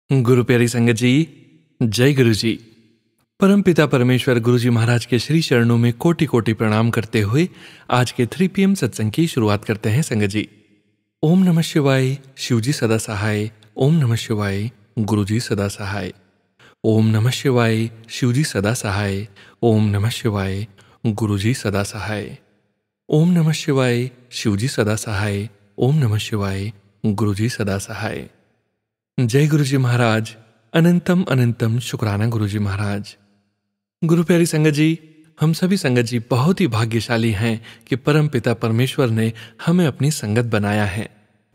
गुरु प्यारी संगत जी, जय गुरु जी। परम पिता परमेश्वर गुरु जी महाराज के श्री चरणों में कोटि कोटि प्रणाम करते हुए आज के 3 PM सत्संग की शुरुआत करते हैं संगत जी। ओम नमः शिवाय, शिव जी सदा सहाय। ओम नमः शिवाय, गुरु जी सदा सहाय। ओम नमः शिवाय, शिव जी सदा सहाय। ओम नमः शिवाय, गुरु जी सदा सहाय। ओम नमः शिवाय, शिव जी सदा सहाय। ओम नमः शिवाय, गुरु जी सदा सहाय। जय गुरु जी महाराज। अनंतम अनंतम शुक्राना गुरु जी महाराज। गुरु प्यारी संगत जी, हम सभी संगत जी बहुत ही भाग्यशाली हैं कि परम पिता परमेश्वर ने हमें अपनी संगत बनाया है।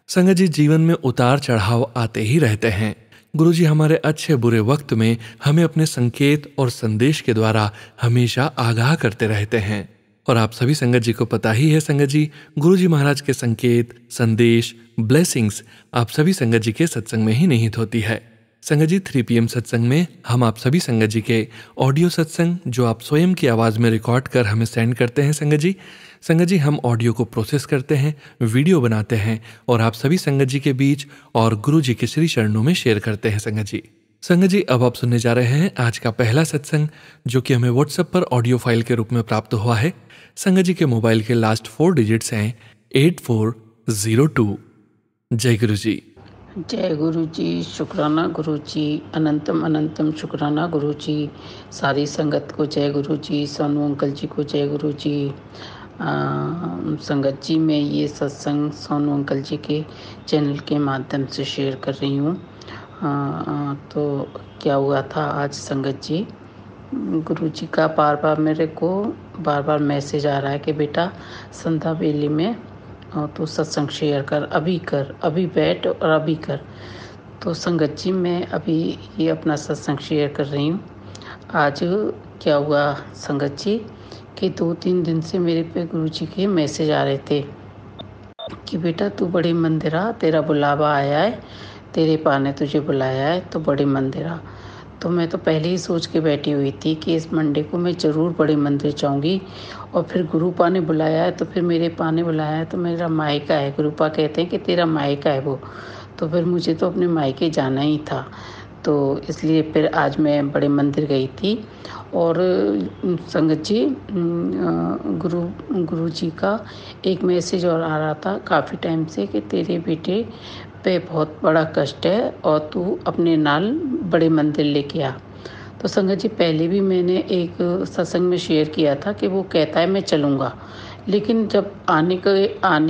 संगत जी, जीवन में उतार चढ़ाव आते ही रहते हैं। गुरु जी हमारे अच्छे बुरे वक्त में हमें अपने संकेत और संदेश के द्वारा हमेशा आगाह करते रहते हैं। और आप सभी संगत जी को पता ही है संगत जी, गुरु जी महाराज के संकेत, संदेश, ब्लेसिंग्स आप सभी संगत जी के सत्संग में ही निहित होती है। संगत जी, 3 PM सत्संग में हम आप सभी संगत जी के ऑडियो सत्संग जो आप स्वयं की आवाज़ में रिकॉर्ड कर हमें सेंड करते हैं संगत जी हम ऑडियो को प्रोसेस करते हैं, वीडियो बनाते हैं और आप सभी संगत जी के बीच और गुरु जी के श्री चरणों में शेयर करते हैं संगत जी। संगत जी, अब आप सुनने जा रहे हैं आज का पहला सत्संग जो कि हमें व्हाट्सएप पर ऑडियो फाइल के रूप में प्राप्त हुआ है। संगत जी के मोबाइल के लास्ट 4 डिजिट्स हैं 8402। जय गुरु जी। जय गुरु जी, शुक्राना गुरु जी, अनंतम अनंतम शुक्राना गुरु जी। सारी संगत को जय गुरु जी, सोनू अंकल जी को जय गुरु जी। संगत जी, मैं ये सत्संग सोनू अंकल जी के चैनल के माध्यम से शेयर कर रही हूँ। तो क्या हुआ था आज संगत जी, गुरु जी का मेरे को बार बार मैसेज आ रहा है कि बेटा संध्या बेली में तो सत्संग शेयर कर, अभी बैठ और अभी कर। तो संगत जी, मैं अभी ये अपना सत्संग शेयर कर रही हूँ। आज क्या हुआ संगत जी कि 2-3 दिन से मेरे पे गुरु जी के मैसेज आ रहे थे कि बेटा तू बड़ी मंदिर आ, तेरा बुलावा आया है, तेरे पा ने तुझे बुलाया है तो बड़ी मंदिर आ। तो मैं तो पहले ही सोच के बैठी हुई थी कि इस मंडे को मैं ज़रूर बड़ी मंदिर जाऊंगी। और फिर गुरु पा ने बुलाया है तो फिर मेरे पा ने बुलाया है तो मेरा मायका है। गुरु पा कहते हैं कि तेरा मायका है वो, तो फिर मुझे तो अपने मायके जाना ही था। तो इसलिए फिर आज मैं बड़े मंदिर गई थी। और संगत जी, गुरु जी का एक मैसेज और आ रहा था काफ़ी टाइम से कि तेरे बेटे पे बहुत बड़ा कष्ट है और तू अपने नाल बड़े मंदिर लेके आ। तो संगत जी, पहले भी मैंने एक सत्संग में शेयर किया था कि वो कहता है मैं चलूँगा, लेकिन जब आने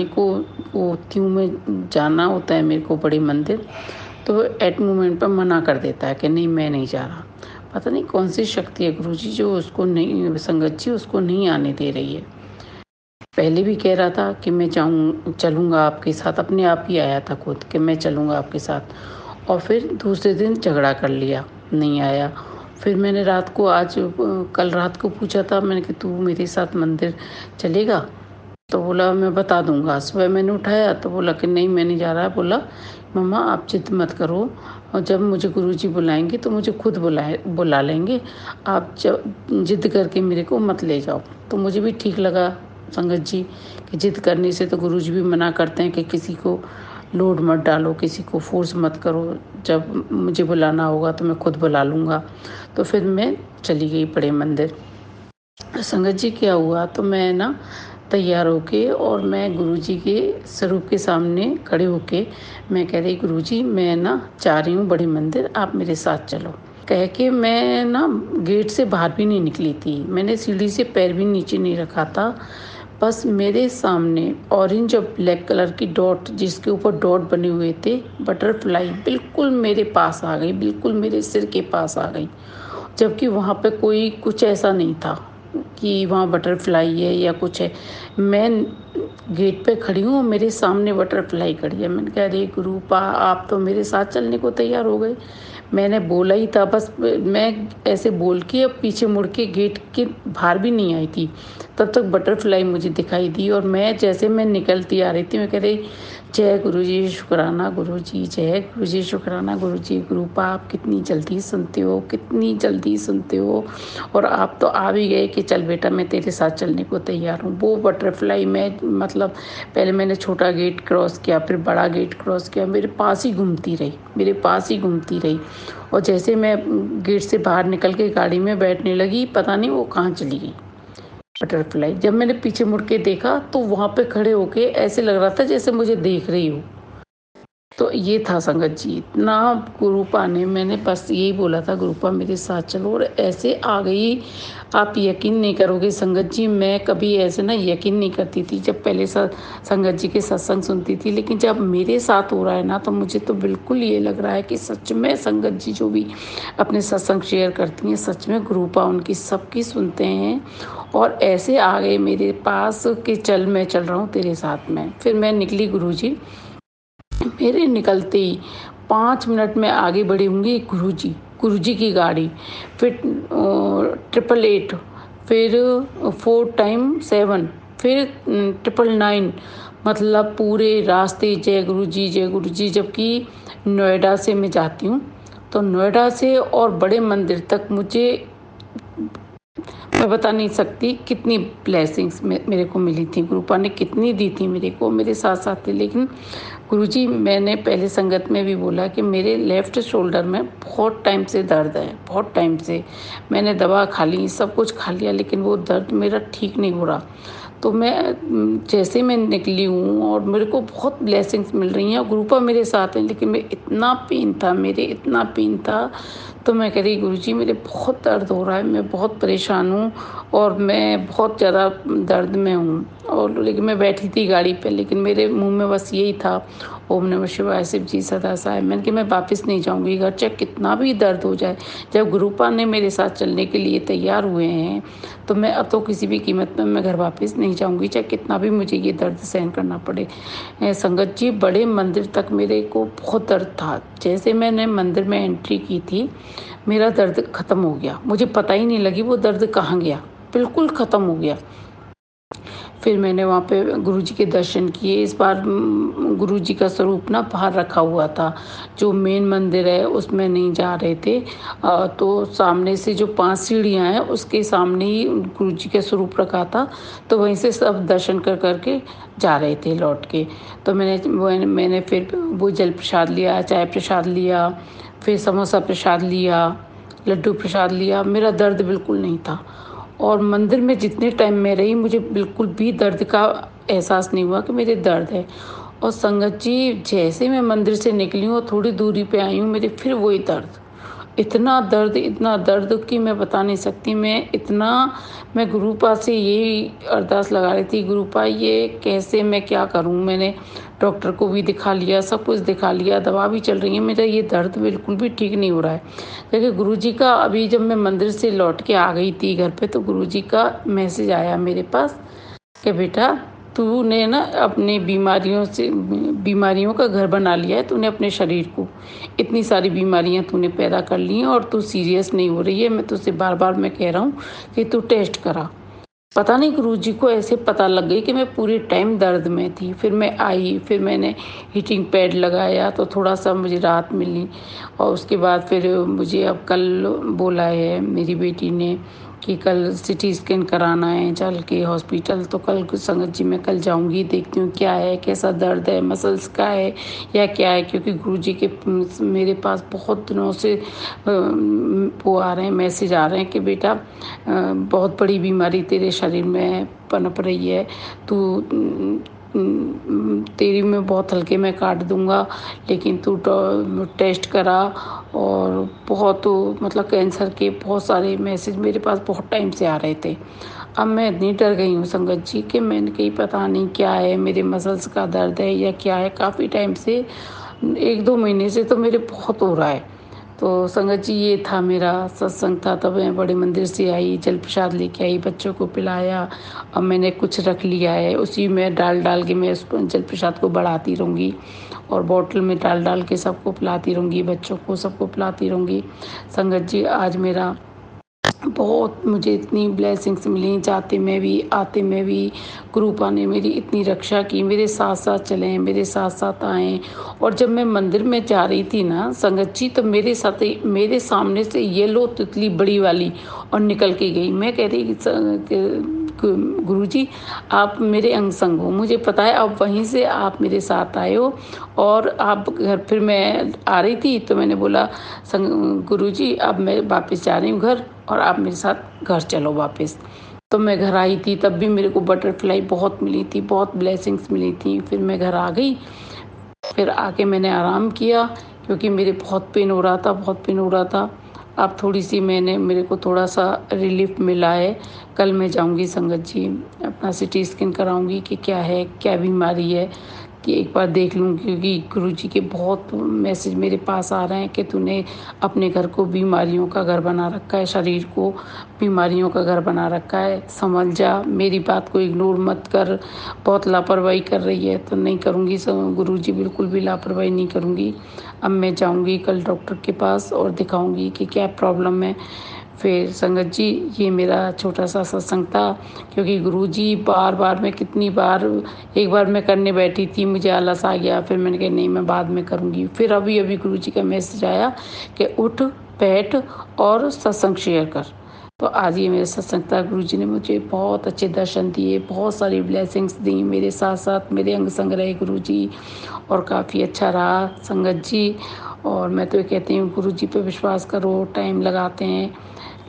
को वो त्यों में जाना होता है मेरे को बड़े मंदिर, तो एट मोमेंट पर मना कर देता है कि नहीं मैं नहीं जा रहा। पता नहीं कौन सी शक्ति है गुरु जी जो उसको नहीं, संगत जी उसको नहीं आने दे रही है। पहले भी कह रहा था कि मैं चलूँगा आपके साथ, अपने आप ही आया था खुद कि मैं चलूँगा आपके साथ। और फिर दूसरे दिन झगड़ा कर लिया, नहीं आया। फिर मैंने कल रात को पूछा था मैंने कि तू मेरे साथ मंदिर चलेगा? तो बोला मैं बता दूंगा। सुबह मैंने उठाया तो बोला कि नहीं मैं नहीं जा रहा। बोला मम्मा आप जिद मत करो, और जब मुझे गुरुजी बुलाएंगे तो मुझे खुद बुला लेंगे, आप जिद करके मेरे को मत ले जाओ। तो मुझे भी ठीक लगा संगत जी कि जिद करने से तो गुरुजी भी मना करते हैं कि किसी को लोड मत डालो, किसी को फोर्स मत करो, जब मुझे बुलाना होगा तो मैं खुद बुला लूँगा। तो फिर मैं चली गई बड़े मंदिर। संगत जी, क्या हुआ तो मैं ना तैयार होके और मैं गुरुजी के स्वरूप के सामने खड़े होके मैं कह रही गुरुजी मैं ना जा रही हूँ बड़े मंदिर, आप मेरे साथ चलो। कह के मैं ना गेट से बाहर भी नहीं निकली थी, मैंने सीढ़ी से पैर भी नीचे नहीं रखा था। बस मेरे सामने ऑरेंज और ब्लैक कलर की डॉट, जिसके ऊपर डॉट बने हुए थे, बटरफ्लाई बिल्कुल मेरे पास आ गई, बिल्कुल मेरे सिर के पास आ गई। जबकि वहाँ पे कोई कुछ ऐसा नहीं था कि वहाँ बटरफ्लाई है या कुछ है। मैं गेट पे खड़ी हूँ, मेरे सामने बटरफ्लाई खड़ी है। मैंने कहा अरे गुरु पा आप तो मेरे साथ चलने को तैयार हो गए। मैंने बोला ही था, बस मैं ऐसे बोल के अब पीछे मुड़ के गेट के बाहर भी नहीं आई थी, तब तक बटरफ्लाई मुझे दिखाई दी। और मैं निकलती आ रही थी, मैं कह रही जय गुरु जी शुक्राना गुरु जी, जय गुरु जी शुक्राना गुरु जी। गुरु पा आप कितनी जल्दी सुनते हो, कितनी जल्दी सुनते हो, और आप तो आ भी गए कि चल बेटा मैं तेरे साथ चलने को तैयार हूँ। वो बटरफ्लाई मैं मतलब पहले मैंने छोटा गेट क्रॉस किया, फिर बड़ा गेट क्रॉस किया, मेरे पास ही घूमती रही। और जैसे मैं गेट से बाहर निकल के गाड़ी में बैठने लगी, पता नहीं वो कहाँ चली गई बटरफ्लाई। जब मैंने पीछे मुड़ के देखा तो वहाँ पे खड़े होके ऐसे लग रहा था जैसे मुझे देख रही हो। तो ये था संगत जी, इतना गुरुपा ने, मैंने बस यही बोला था, गुरुपा मेरे साथ चलो, और ऐसे आ गई। आप यकीन नहीं करोगे संगत जी, मैं कभी ऐसे ना यकीन नहीं करती थी जब पहले संगत जी के सत्संग सुनती थी, लेकिन जब मेरे साथ हो रहा है ना तो मुझे तो बिल्कुल ये लग रहा है कि सच में संगत जी जो भी अपने सत्संग शेयर करती हैं, सच में गुरुपा उनकी सबकी सुनते हैं। और ऐसे आ गए मेरे पास कि चल मैं चल रहा हूँ तेरे साथ में। फिर मैं निकली गुरुजी, मेरे निकलते ही 5 मिनट में आगे बढ़ी होंगी गुरुजी की गाड़ी, फिर 888, फिर 4 टाइम 7, फिर 999, मतलब पूरे रास्ते जय गुरुजी। जबकि नोएडा से मैं जाती हूँ, तो नोएडा से और बड़े मंदिर तक मुझे, मैं बता नहीं सकती कितनी ब्लेसिंग्स मेरे को मिली थी, गुरुपा ने कितनी दी थी मेरे को, मेरे साथ साथ थे। लेकिन गुरुजी, मैंने पहले संगत में भी बोला कि मेरे लेफ़्ट शोल्डर में बहुत टाइम से दर्द है, बहुत टाइम से। मैंने दवा खा ली, सब कुछ खा लिया, लेकिन वो दर्द मेरा ठीक नहीं हो रहा। तो मैं जैसे मैं निकली हूँ और मेरे को बहुत ब्लेसिंग्स मिल रही हैं, गुरुपा मेरे साथ हैं, लेकिन मैं इतना पेन था। तो मैं कह रही गुरुजी मेरे बहुत दर्द हो रहा है, मैं बहुत परेशान हूँ और मैं बहुत ज़्यादा दर्द में हूँ। और लेकिन मैं बैठी थी गाड़ी पे, लेकिन मेरे मुंह में बस यही था, ओम नमः शिवाय, शिव जी सदा सहाय। मैंने कि मैं वापस नहीं जाऊँगी घर, चाहे कितना भी दर्द हो जाए। जब गुरुपा ने मेरे साथ चलने के लिए तैयार हुए हैं, तो मैं अब तो किसी भी कीमत में मैं घर वापस नहीं जाऊँगी, चाहे कितना भी मुझे ये दर्द सहन करना पड़े। संगत जी, बड़े मंदिर तक मेरे को बहुत दर्द था। जैसे मैंने मंदिर में एंट्री की थी, मेरा दर्द ख़त्म हो गया, मुझे पता ही नहीं लगी वो दर्द कहाँ गया, बिल्कुल ख़त्म हो गया। फिर मैंने वहाँ पे गुरुजी के दर्शन किए। इस बार गुरुजी का स्वरूप ना बाहर रखा हुआ था, जो मेन मंदिर है उसमें नहीं जा रहे थे। तो सामने से जो 5 सीढ़ियाँ हैं उसके सामने ही गुरुजी का स्वरूप रखा था, तो वहीं से सब दर्शन कर के जा रहे थे लौट के। तो मैंने फिर वो जल प्रसाद लिया, चाय प्रसाद लिया, फिर समोसा प्रसाद लिया, लड्डू प्रसाद लिया। मेरा दर्द बिल्कुल नहीं था, और मंदिर में जितने टाइम मैं रही मुझे बिल्कुल भी दर्द का एहसास नहीं हुआ कि मेरे दर्द है। और संगत जी, जैसे मैं मंदिर से निकली हूँ और थोड़ी दूरी पे आई हूँ, मेरे फिर वही दर्द, इतना दर्द कि मैं बता नहीं सकती। मैं गुरुपा से यही अरदास लगा रही थी, गुरुपा ये कैसे, मैं क्या करूँ। मैंने डॉक्टर को भी दिखा लिया, सब कुछ दिखा लिया, दवा भी चल रही है, मेरा ये दर्द बिल्कुल भी ठीक नहीं हो रहा है। देखिए गुरुजी का, अभी जब मैं मंदिर से लौट के आ गई थी घर पे, तो गुरुजी का मैसेज आया मेरे पास कि बेटा, तूने ना अपनी बीमारियों का घर बना लिया है, तूने अपने शरीर को, इतनी सारी बीमारियां तूने पैदा कर ली हैं और तू सीरियस नहीं हो रही है। मैं तुझसे बार-बार मैं कह रहा हूँ कि तू टेस्ट करा। पता नहीं गुरुजी को ऐसे पता लग गई कि मैं पूरे टाइम दर्द में थी। फिर मैं आई, फिर मैंने हीटिंग पैड लगाया तो थोड़ा-सा मुझे राहत मिली। और उसके बाद फिर मुझे अब कल बोला है मेरी बेटी ने कि कल सिटी स्कैन कराना है, चल के हॉस्पिटल। तो कल संगत जी मैं कल जाऊँगी, देखती हूँ क्या है, कैसा दर्द है, मसल्स का है या क्या है। क्योंकि गुरुजी के मेरे पास बहुत दिनों से वो आ रहे हैं, मैसेज आ रहे हैं कि बेटा बहुत बड़ी बीमारी तेरे शरीर में पनप रही है, तू तेरी मैं बहुत हल्के में काट दूंगा, लेकिन तू टेस्ट करा। और बहुत, मतलब कैंसर के बहुत सारे मैसेज मेरे पास बहुत टाइम से आ रहे थे। अब मैं इतनी डर गई हूँ संगत जी कि मैंने कहीं पता नहीं क्या है, मेरे मसल्स का दर्द है या क्या है। काफ़ी टाइम से, 1-2 महीने से तो मेरे बहुत हो रहा है। तो संगत जी, ये था मेरा सत्संग था। तब मैं बड़े मंदिर से आई, जल प्रसाद लेके आई, बच्चों को पिलाया। अब मैंने कुछ रख लिया है, उसी में डाल के मैं उस जल प्रसाद को बढ़ाती रहूँगी, और बॉटल में डाल के सबको पिलाती रहूँगी, बच्चों को सबको पिलाती रहूँगी। संगत जी, आज मेरा बहुत, मुझे इतनी ब्लेसिंग्स मिली, जाते में भी आते में भी। गुरुपा ने मेरी इतनी रक्षा की, मेरे साथ साथ चले, मेरे साथ साथ आए। और जब मैं मंदिर में जा रही थी ना संगत जी, तो मेरे सामने से येलो तितली बड़ी वाली और निकल के गई। मैं कह रही गुरुजी आप मेरे अंग संग हो, मुझे पता है अब वहीं से आप मेरे साथ आए हो और आप घर फिर मैं आ रही थी तो मैंने बोला गुरुजी अब मैं वापस जा रही हूँ घर और आप मेरे साथ घर चलो वापस। तो मैं घर आई थी तब भी मेरे को बटरफ्लाई बहुत मिली थी, बहुत ब्लेसिंग्स मिली थी। फिर मैं घर आ गई, फिर आके मैंने आराम किया क्योंकि बहुत पेन हो रहा था। अब थोड़ी-सी मेरे को थोड़ा-सा रिलीफ़ मिला है। कल मैं जाऊँगी संगत जी, अपना सीटी स्कैन कराऊँगी कि क्या है, क्या बीमारी है, कि एक बार देख लूँ क्योंकि गुरुजी के बहुत मैसेज मेरे पास आ रहे हैं कि तूने अपने घर को बीमारियों का घर बना रखा है, शरीर को बीमारियों का घर बना रखा है, समझ जा, मेरी बात को इग्नोर मत कर, बहुत लापरवाही कर रही है। तो नहीं करूँगी गुरुजी, बिल्कुल भी लापरवाही नहीं करूँगी। अब मैं जाऊँगी कल डॉक्टर के पास और दिखाऊँगी कि क्या प्रॉब्लम है। फिर संगत जी ये मेरा छोटा-सा सत्संग था क्योंकि गुरुजी बार-बार मैं कितनी बार एक बार मैं करने बैठी थी, मुझे आलस आ गया, फिर मैंने कहा नहीं मैं बाद में करूँगी। फिर अभी-अभी गुरुजी का मैसेज आया कि उठ, बैठ और सत्संग शेयर कर। तो आज ये मेरा सत्संग था, गुरुजी ने मुझे बहुत अच्छे दर्शन दिए, बहुत सारी ब्लेसिंग्स दी, मेरे साथ-साथ मेरे अंग संग रहे गुरुजी और काफ़ी अच्छा रहा संगत जी। और मैं तो ये कहती हूँ गुरुजी पे विश्वास करो, टाइम लगाते हैं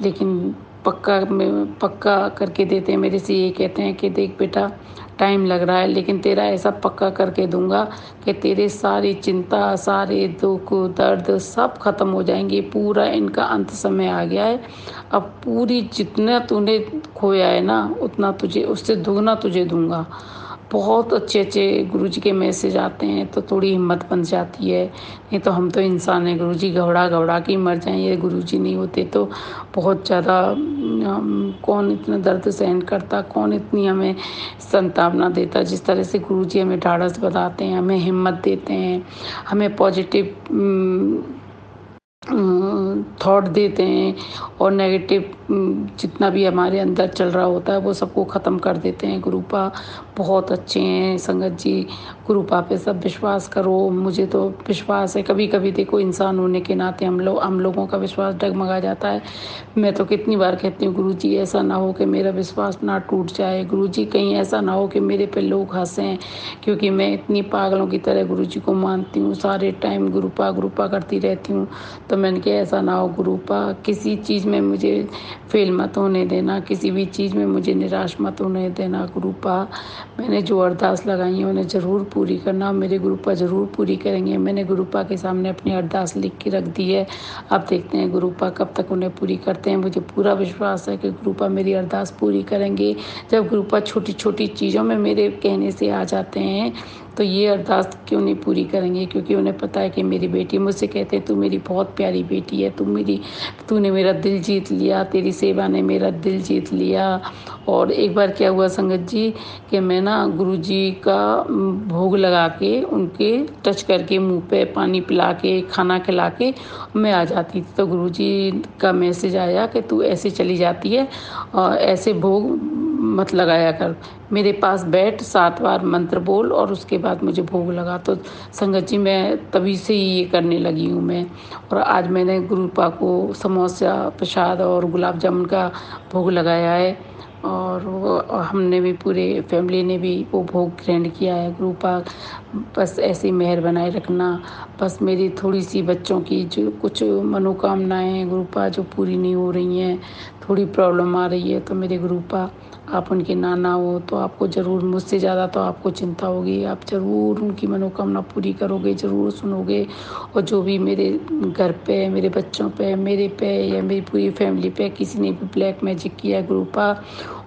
लेकिन पक्का करके देते हैं। मेरे से ये कहते हैं कि देख बेटा टाइम लग रहा है लेकिन तेरा ऐसा पक्का करके दूँगा कि तेरे सारी चिंता, सारे दुःख, दर्द सब ख़त्म हो जाएँगे। पूरा इनका अंत समय आ गया है। अब पूरी जितना तूने खोया है ना उतना तुझे उससे दुगना तुझे दूँगा। बहुत अच्छे-अच्छे गुरुजी के मैसेज आते हैं तो थोड़ी हिम्मत बन जाती है। नहीं तो हम तो इंसान हैं गुरुजी, घबरा-घबरा के ही मर जाएँ। ये गुरुजी नहीं होते तो बहुत ज़्यादा कौन इतना दर्द सहन करता, कौन इतनी हमें सांत्वना देता। जिस तरह से गुरुजी हमें ढाढ़स बंधाते हैं, हमें हिम्मत देते हैं, हमें पॉजिटिव थॉट देते हैं और नेगेटिव जितना भी हमारे अंदर चल रहा होता है वो सबको ख़त्म कर देते हैं। गुरुपा बहुत अच्छे हैं संगत जी, गुरुपा पे सब विश्वास करो। मुझे तो विश्वास है, कभी-कभी देखो इंसान होने के नाते हम लोगों का विश्वास डगमगा जाता है। मैं तो कितनी बार कहती हूँ गुरुजी ऐसा ना हो कि मेरा विश्वास ना टूट जाए, गुरुजी कहीं ऐसा ना हो कि मेरे पे लोग हँसें क्योंकि मैं इतनी पागलों की तरह गुरुजी को मानती हूँ, सारे टाइम गुरुपा करती रहती हूँ। तो मैंने कहा ऐसा ना हो गुरुपा, किसी चीज़ में मुझे फेल मत होने देना, किसी भी चीज़ में मुझे निराश मत होने देना गुरुपा। मैंने जो अरदास लगाई है उन्हें ज़रूर पूरी करना, मेरे गुरुपा ज़रूर पूरी करेंगे। मैंने गुरुपा के सामने अपनी अरदास लिख के रख दी है। अब देखते हैं गुरुपा कब तक उन्हें पूरी करते हैं। मुझे पूरा विश्वास है कि गुरुपा मेरी अरदास पूरी करेंगे। जब गुरुपा छोटी-छोटी चीज़ों में मेरे कहने से आ जाते हैं तो ये अरदास क्यों नहीं पूरी करेंगे क्योंकि उन्हें पता है कि मेरी बेटी मुझसे कहते हैं तू मेरी बहुत प्यारी बेटी है, तूने मेरा दिल जीत लिया, तेरी सेवा ने मेरा दिल जीत लिया। और एक बार क्या हुआ संगत जी कि मैं ना गुरुजी का भोग लगा के उनके टच करके मुँह पे पानी पिला के, खाना खिला के मैं आ जाती थी। तो गुरुजी का मैसेज आया कि तू ऐसे चली जाती है और ऐसे भोग मत लगाया कर, मेरे पास बैठ 7 बार मंत्र बोल और उसके बाद मुझे भोग लगा। तो संगत जी मैं तभी से ही ये करने लगी हूँ मैं। और आज मैंने गुरुपा को समोसा, प्रसाद और गुलाब जामुन का भोग लगाया है और वो हमने भी पूरे फैमिली ने भी वो भोग ग्रहण किया है। गुरुपा बस ऐसी मेहर बनाए रखना, बस मेरी थोड़ी-सी बच्चों की जो कुछ मनोकामनाएँ हैं गुरुपा जो पूरी नहीं हो रही हैं, थोड़ी प्रॉब्लम आ रही है तो मेरे गुरुपा आप उनके नाना हो तो आपको ज़रूर मुझसे ज़्यादा तो आपको चिंता होगी, आप ज़रूर उनकी मनोकामना पूरी करोगे, ज़रूर सुनोगे। और जो भी मेरे घर पे, मेरे बच्चों पे, मेरे पे या मेरी पूरी फैमिली पे किसी ने भी ब्लैक मैजिक किया है गुरुपा,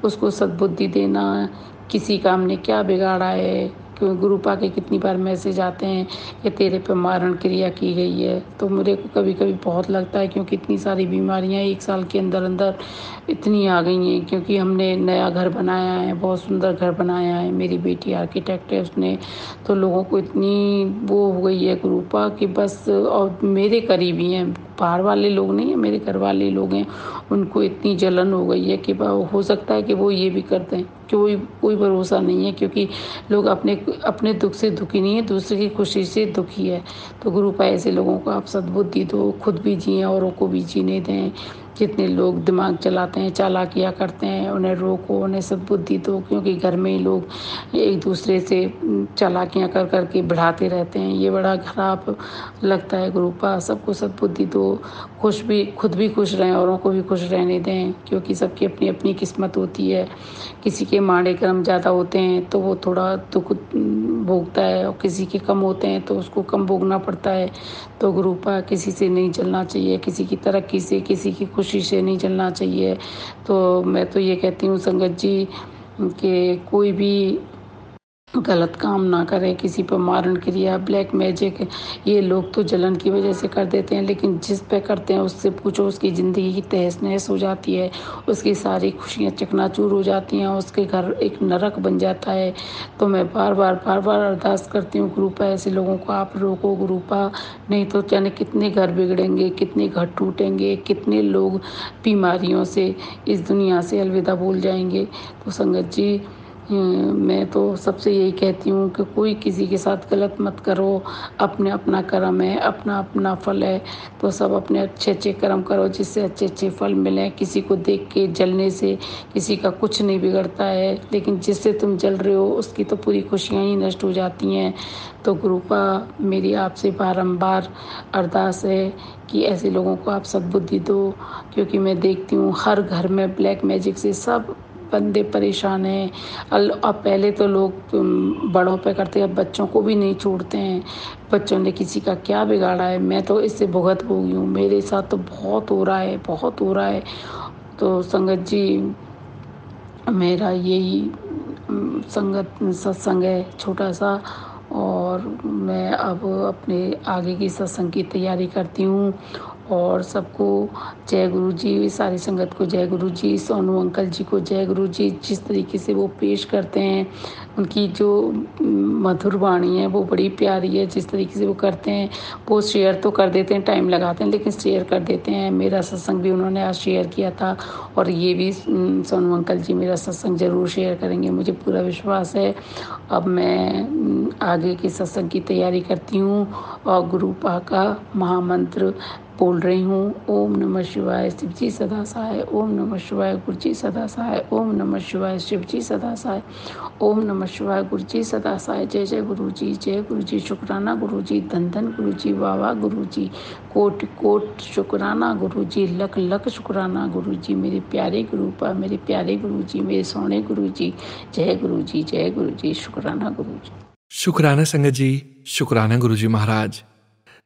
उसको सद्बुद्धि देना, किसी का हमने क्या बिगाड़ा है, क्यों गुरुपा के कितनी बार मैसेज आते हैं कि तेरे पे मारण क्रिया की गई है। तो मेरे को कभी-कभी बहुत लगता है क्योंकि इतनी सारी बीमारियाँ 1 साल के अंदर-अंदर इतनी आ गई हैं क्योंकि हमने नया घर बनाया है, बहुत सुंदर घर बनाया है, मेरी बेटी आर्किटेक्ट है उसने, तो लोगों को इतनी वो हो गई है कुरूपा कि बस और मेरे करीबी हैं, बाहर वाले लोग नहीं हैं, मेरे घर वाले लोग हैं, उनको इतनी जलन हो गई है कि हो सकता है कि वो ये भी कर दें, कोई भरोसा नहीं है क्योंकि लोग अपने दुःख से दुखी नहीं है, दूसरे की खुशी से दुखी है। तो गुरुपा ऐसे लोगों को आप सद्बुद्धि दो, खुद भी जिएँ, औरों को भी जीने दें। जितने लोग दिमाग चलाते हैं, चालाकियाँ करते हैं, उन्हें रोको, उन्हें सद्बुद्धि दो, क्योंकि घर में ही लोग एक दूसरे से चालाकियाँ कर कर के बढ़ाते रहते हैं। ये बड़ा खराब लगता है गुरुपा। सबको सद्बुद्धि दो, खुद भी खुश रहें, औरों को भी खुश रहने दें, क्योंकि सबकी अपनी अपनी किस्मत होती है। किसी के माड़े कर्म ज़्यादा होते हैं तो वो थोड़ा दुख भोगता है, और किसी के कम होते हैं तो उसको कम भोगना पड़ता है। तो गुरुपा किसी से नहीं जलना चाहिए, किसी की तरक्की से, किसी की खुशी से नहीं जलना चाहिए। तो मैं तो ये कहती हूँ संगत जी कि कोई भी गलत काम ना करें, किसी पर मारण क्रिया, ब्लैक मैजिक, ये लोग तो जलन की वजह से कर देते हैं, लेकिन जिस पे करते हैं उससे पूछो, उसकी ज़िंदगी की तहस-नहस हो जाती है, उसकी सारी खुशियाँ चकनाचूर हो जाती हैं, उसके घर एक नरक बन जाता है। तो मैं बार-बार अरदास करती हूँ गुरुपा, ऐसे लोगों को आप रोको गुरुपा, नहीं तो जाने कितने घर बिगड़ेंगे, कितने घर टूटेंगे, कितने लोग बीमारियों से इस दुनिया से अलविदा बोल जाएँगे। तो संगत जी, मैं तो सबसे यही कहती हूँ कि कोई किसी के साथ गलत मत करो। अपना कर्म है, अपना फल है, तो सब अपने अच्छे-अच्छे कर्म करो जिससे अच्छे-अच्छे फल मिलें। किसी को देख के जलने से किसी का कुछ नहीं बिगड़ता है, लेकिन जिससे तुम जल रहे हो उसकी तो पूरी खुशियाँ ही नष्ट हो जाती हैं। तो गुरुपा, मेरी आपसे बारंबार अरदास है कि ऐसे लोगों को आप सद्बुद्धि दो, क्योंकि मैं देखती हूँ हर घर में ब्लैक मैजिक से सब बंदे परेशान हैं। अब पहले तो लोग बड़ों पे करते, अब बच्चों को भी नहीं छोड़ते हैं। बच्चों ने किसी का क्या बिगाड़ा है? मैं तो इससे भुगत भोगी हूँ, मेरे साथ तो बहुत हो रहा है, बहुत हो रहा है। तो संगत जी, मेरा यही संगत सत्संग है छोटा-सा, और मैं अब अपने आगे की सत्संग की तैयारी करती हूँ। और सबको जय गुरु जी, सारी संगत को जय गुरु जी, सोनू अंकल जी को जय गुरु जी। जिस तरीके से वो पेश करते हैं, उनकी जो मधुर वाणी है वो बड़ी प्यारी है। जिस तरीके से वो करते हैं, वो शेयर तो कर देते हैं, टाइम लगाते हैं लेकिन शेयर कर देते हैं। मेरा सत्संग भी उन्होंने आज शेयर किया था, और ये भी सोनू अंकल जी मेरा सत्संग ज़रूर शेयर करेंगे, मुझे पूरा विश्वास है। अब मैं आगे के सत्संग की तैयारी करती हूँ, और गुरुपा का महामंत्र बोल रही हूँ। ओम नमः शिवाय, शिव जी सदा सहाय। ओम नमः शिवाय, गुरु जी सदा सहाय। ओम नमः शिवाय, शिव जी सदा सहाय। ओम नमः शिवाय, गुरु जी सदा सहाय। जय जय गुरु जी, जय गुरु जी, शुक्राना गुरु जी, धन धन गुरु जी, वाह वाह गुरु जी, कोटि कोटि शुक्राना गुरु जी, लख लख शुक्राना गुरु जी, मेरे प्यारे गुरुपा, मेरे प्यारे गुरु जी, मेरे सोने गुरु जी, जय गुरु जी, जय गुरु जी, शुक्राना गुरु जी। शुक्राना संगत जी, शुक्राना गुरु जी महाराज।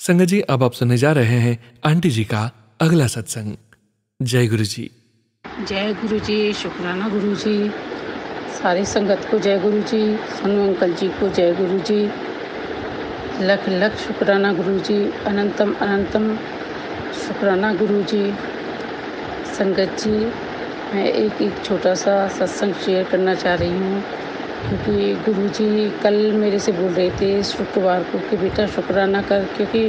संगत जी, अब आप सुनने जा रहे हैं आंटी जी का अगला सत्संग। जय गुरु जी। जय गुरु जी, शुक्राना गुरु जी, सारी संगत को जय गुरु जी, सोनू अंकल जी को जय गुरु जी, लख लख शुक्राना गुरु जी, अनंतम अनंतम शुक्राना गुरु जी। संगत जी, मैं एक छोटा सा सत्संग शेयर करना चाह रही हूँ, क्योंकि गुरु जी कल मेरे से बोल रहे थे शुक्रवार को कि बेटा शुक्राना कर, क्योंकि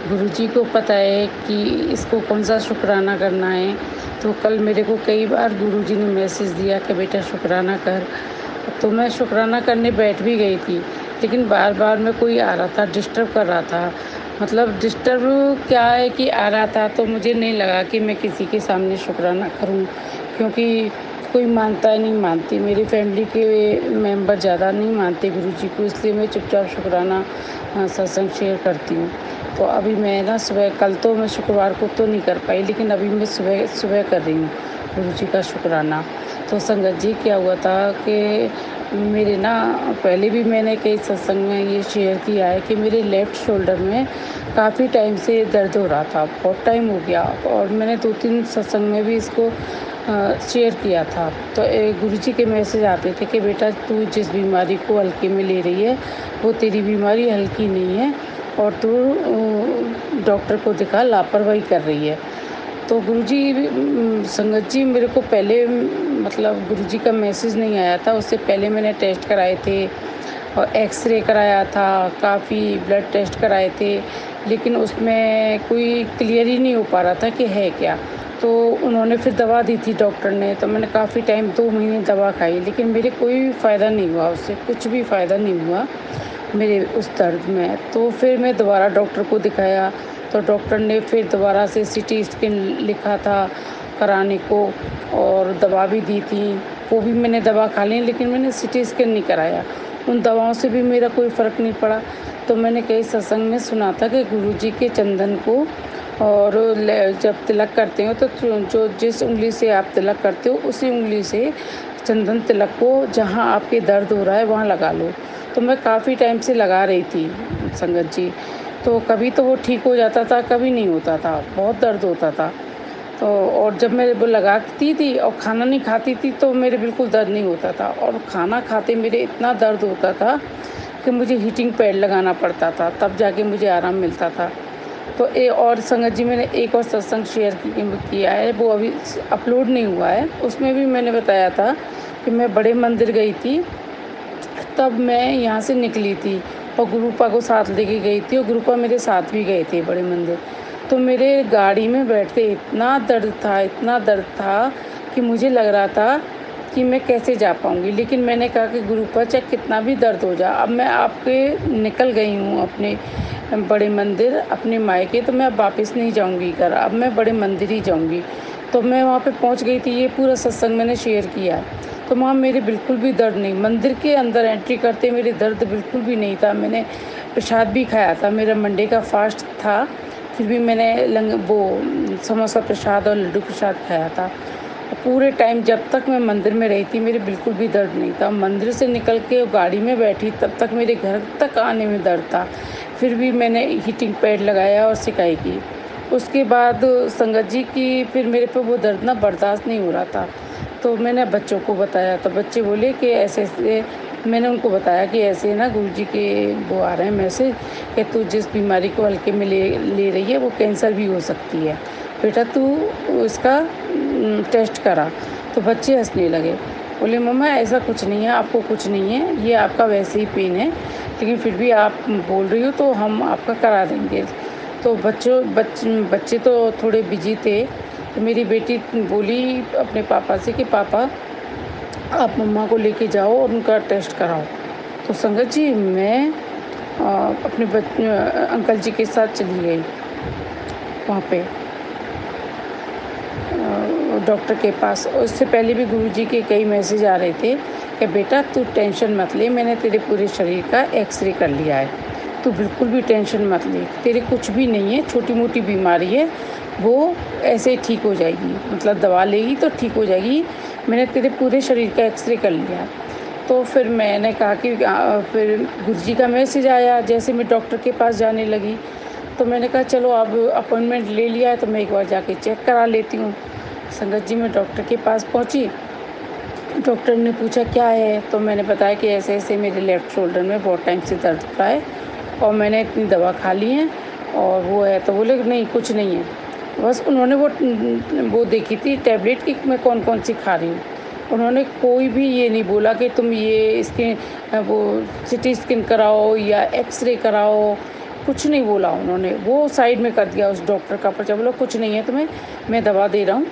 गुरु जी को पता है कि इसको कौन सा शुक्राना करना है। तो कल मेरे को कई बार गुरु जी ने मैसेज दिया कि बेटा शुक्राना कर, तो मैं शुक्राना करने बैठ भी गई थी, लेकिन बार बार में कोई आ रहा था, डिस्टर्ब कर रहा था। मतलब डिस्टर्ब क्या है कि आ रहा था, तो मुझे नहीं लगा कि मैं किसी के सामने शुक्राना करूं, क्योंकि कोई मानता है नहीं मानती, मेरी फैमिली के मेंबर ज़्यादा नहीं मानते गुरु जी को, इसलिए मैं चुपचाप शुक्राना सत्संग शेयर करती हूँ। तो अभी मैं ना सुबह, कल तो मैं शुक्रवार को तो नहीं कर पाई, लेकिन अभी मैं सुबह सुबह कर रही हूँ गुरु जी का शुक्राना। तो संगत जी, क्या हुआ था कि मेरे ना, पहले भी मैंने कई सत्संग में ये शेयर किया है कि मेरे लेफ़्ट शोल्डर में काफ़ी टाइम से दर्द हो रहा था, बहुत टाइम हो गया, और मैंने 2-3 सत्संग में भी इसको शेयर किया था। तो गुरुजी के मैसेज आते थे कि बेटा तू जिस बीमारी को हल्के में ले रही है, वो तेरी बीमारी हल्की नहीं है, और तू डॉक्टर को दिखा, लापरवाही कर रही है। तो गुरुजी, संगत जी, मेरे को पहले मतलब गुरुजी का मैसेज नहीं आया था, उससे पहले मैंने टेस्ट कराए थे, और एक्सरे कराया था, काफ़ी ब्लड टेस्ट कराए थे, लेकिन उसमें कोई क्लियर ही नहीं हो पा रहा था कि है क्या। तो उन्होंने फिर दवा दी थी डॉक्टर ने, तो मैंने काफ़ी टाइम 2 महीने दवा खाई, लेकिन मेरे कोई फ़ायदा नहीं हुआ, उससे कुछ भी फ़ायदा नहीं हुआ मेरे उस दर्द में। तो फिर मैं दोबारा डॉक्टर को दिखाया, तो डॉक्टर ने फिर दोबारा से सीटी स्कैन लिखा था कराने को और दवा भी दी थी। वो भी मैंने दवा खा ली, लेकिन मैंने सीटी स्कैन नहीं कराया। उन दवाओं से भी मेरा कोई फ़र्क नहीं पड़ा। तो मैंने कई सत्संग में सुना था कि गुरुजी के चंदन को और जब तिलक करते हो तो जो जिस उंगली से आप तिलक करते हो उसी उंगली से चंदन तिलक को जहाँ आपके दर्द हो रहा है वहाँ लगा लो। तो मैं काफ़ी टाइम से लगा रही थी संगत जी। तो कभी तो वो ठीक हो जाता था, कभी नहीं होता था, बहुत दर्द होता था। तो और जब मैं वो लगाती थी और खाना नहीं खाती थी तो मेरे बिल्कुल दर्द नहीं होता था, और खाना खाते मेरे इतना दर्द होता था कि मुझे हीटिंग पैड लगाना पड़ता था, तब जाके मुझे आराम मिलता था। तो और संगत जी मैंने एक और सत्संग शेयर किया है, वो अभी अपलोड नहीं हुआ है। उसमें भी मैंने बताया था कि मैं बड़े मंदिर गई थी, तब मैं यहाँ से निकली थी और गुरुपा को साथ लेके गई थी और गुरुपा मेरे साथ भी गए थे बड़े मंदिर। तो मेरे गाड़ी में बैठते इतना दर्द था कि मुझे लग रहा था कि मैं कैसे जा पाऊँगी। लेकिन मैंने कहा कि गुरुपा चाहे कितना भी दर्द हो जाए, अब मैं आपके निकल गई हूँ अपने बड़े मंदिर, अपने मायके, तो मैं अब वापस नहीं जाऊँगी घर, अब मैं बड़े मंदिर ही जाऊँगी। तो मैं वहाँ पे पहुँच गई थी, ये पूरा सत्संग मैंने शेयर किया है। तो वहाँ मेरे बिल्कुल भी दर्द नहीं, मंदिर के अंदर एंट्री करते मेरे दर्द बिल्कुल भी नहीं था। मैंने प्रसाद भी खाया था, मेरा मंडे का फास्ट था, फिर भी मैंने वो समोसा प्रसाद और लड्डू प्रसाद खाया था। पूरे टाइम जब तक मैं मंदिर में रही थी मेरे बिल्कुल भी दर्द नहीं था। मंदिर से निकल के गाड़ी में बैठी तब तक मेरे घर तक आने में दर्द था, फिर भी मैंने हीटिंग पैड लगाया और सिकाई की। उसके बाद संगत जी की फिर मेरे पे वो दर्द ना बर्दाश्त नहीं हो रहा था। तो मैंने बच्चों को बताया तो बच्चे बोले कि ऐसे मैंने उनको बताया कि ऐसे ना गुरुजी के वो आ रहे हैं मैसेज कि तू जिस बीमारी को हल्के में ले रही है वो कैंसर भी हो सकती है, बेटा तू इसका टेस्ट करा। तो बच्चे हंसने लगे, बोले मम्मा ऐसा कुछ नहीं है, आपको कुछ नहीं है, ये आपका वैसे ही पेन है, लेकिन फिर भी आप बोल रही हो तो हम आपका करा देंगे। तो बच्चे तो थोड़े बिजी थे। तो मेरी बेटी बोली अपने पापा से कि पापा आप मम्मा को लेके जाओ और उनका टेस्ट कराओ। तो संगत जी मैं अपने अंकल जी के साथ चली गई वहाँ पे डॉक्टर के पास। उससे पहले भी गुरुजी के कई मैसेज आ रहे थे कि बेटा तू टेंशन मत ले, मैंने तेरे पूरे शरीर का एक्सरे कर लिया है, तू बिल्कुल भी टेंशन मत ले, तेरे कुछ भी नहीं है, छोटी मोटी बीमारी है, वो ऐसे ही ठीक हो जाएगी, मतलब दवा लेगी तो ठीक हो जाएगी, मैंने तेरे पूरे शरीर का एक्सरे कर लिया। तो फिर मैंने कहा कि फिर गुरुजी का मैसेज आया जैसे मैं डॉक्टर के पास जाने लगी। तो मैंने कहा चलो अब अपॉइंटमेंट ले लिया है तो मैं एक बार जाके चेक करा लेती हूँ। संगत जी मैं डॉक्टर के पास पहुँची, डॉक्टर ने पूछा क्या है, तो मैंने बताया कि ऐसे ऐसे मेरे लेफ़्ट शोल्डर में बहुत टाइम से दर्द हो रहा है और मैंने इतनी दवा खा ली है और वो है। तो बोले नहीं कुछ नहीं है, बस उन्होंने वो देखी थी टैबलेट कि मैं कौन कौन सी खा रही हूँ। उन्होंने कोई भी ये नहीं बोला कि तुम ये इसके वो सिटी स्कैन कराओ या एक्सरे कराओ, कुछ नहीं बोला उन्होंने, वो साइड में कर दिया उस डॉक्टर का पर्चा, बोला कुछ नहीं है तुम्हें, मैं दवा दे रहा हूँ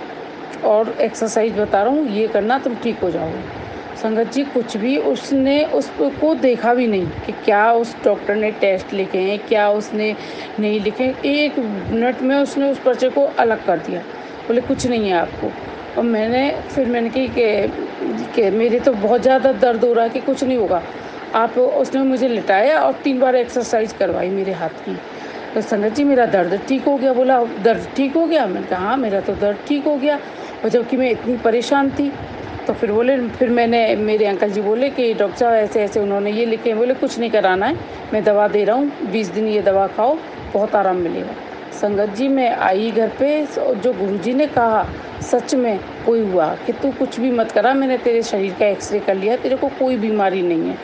और एक्सरसाइज बता रहा हूँ, ये करना तुम ठीक हो जाओगे। संगत जी कुछ भी उसने उसको देखा भी नहीं कि क्या उस डॉक्टर ने टेस्ट लिखे हैं, क्या उसने नहीं लिखे, एक मिनट में उसने उस पर्चे को अलग कर दिया, बोले कुछ नहीं है आपको। और मैंने कही कि मेरे तो बहुत ज़्यादा दर्द हो रहा है कि कुछ नहीं होगा आप। उसने मुझे लिटाया और 3 बार एक्सरसाइज करवाई मेरे हाथ की। तो संगत जी मेरा दर्द ठीक हो गया। बोला दर्द ठीक हो गया? मैंने कहा हाँ मेरा तो दर्द ठीक हो गया, और जबकि मैं इतनी परेशान थी। तो फिर मेरे अंकल जी बोले कि डॉक्टर साहब ऐसे ऐसे उन्होंने ये लिखे हैं। बोले कुछ नहीं कराना है, मैं दवा दे रहा हूँ, 20 दिन ये दवा खाओ, बहुत आराम मिलेगा। संगत जी मैं आई घर पे, जो गुरुजी ने कहा सच में कोई हुआ कि तू कुछ भी मत करा, मैंने तेरे शरीर का एक्सरे कर लिया, तेरे को कोई बीमारी नहीं है।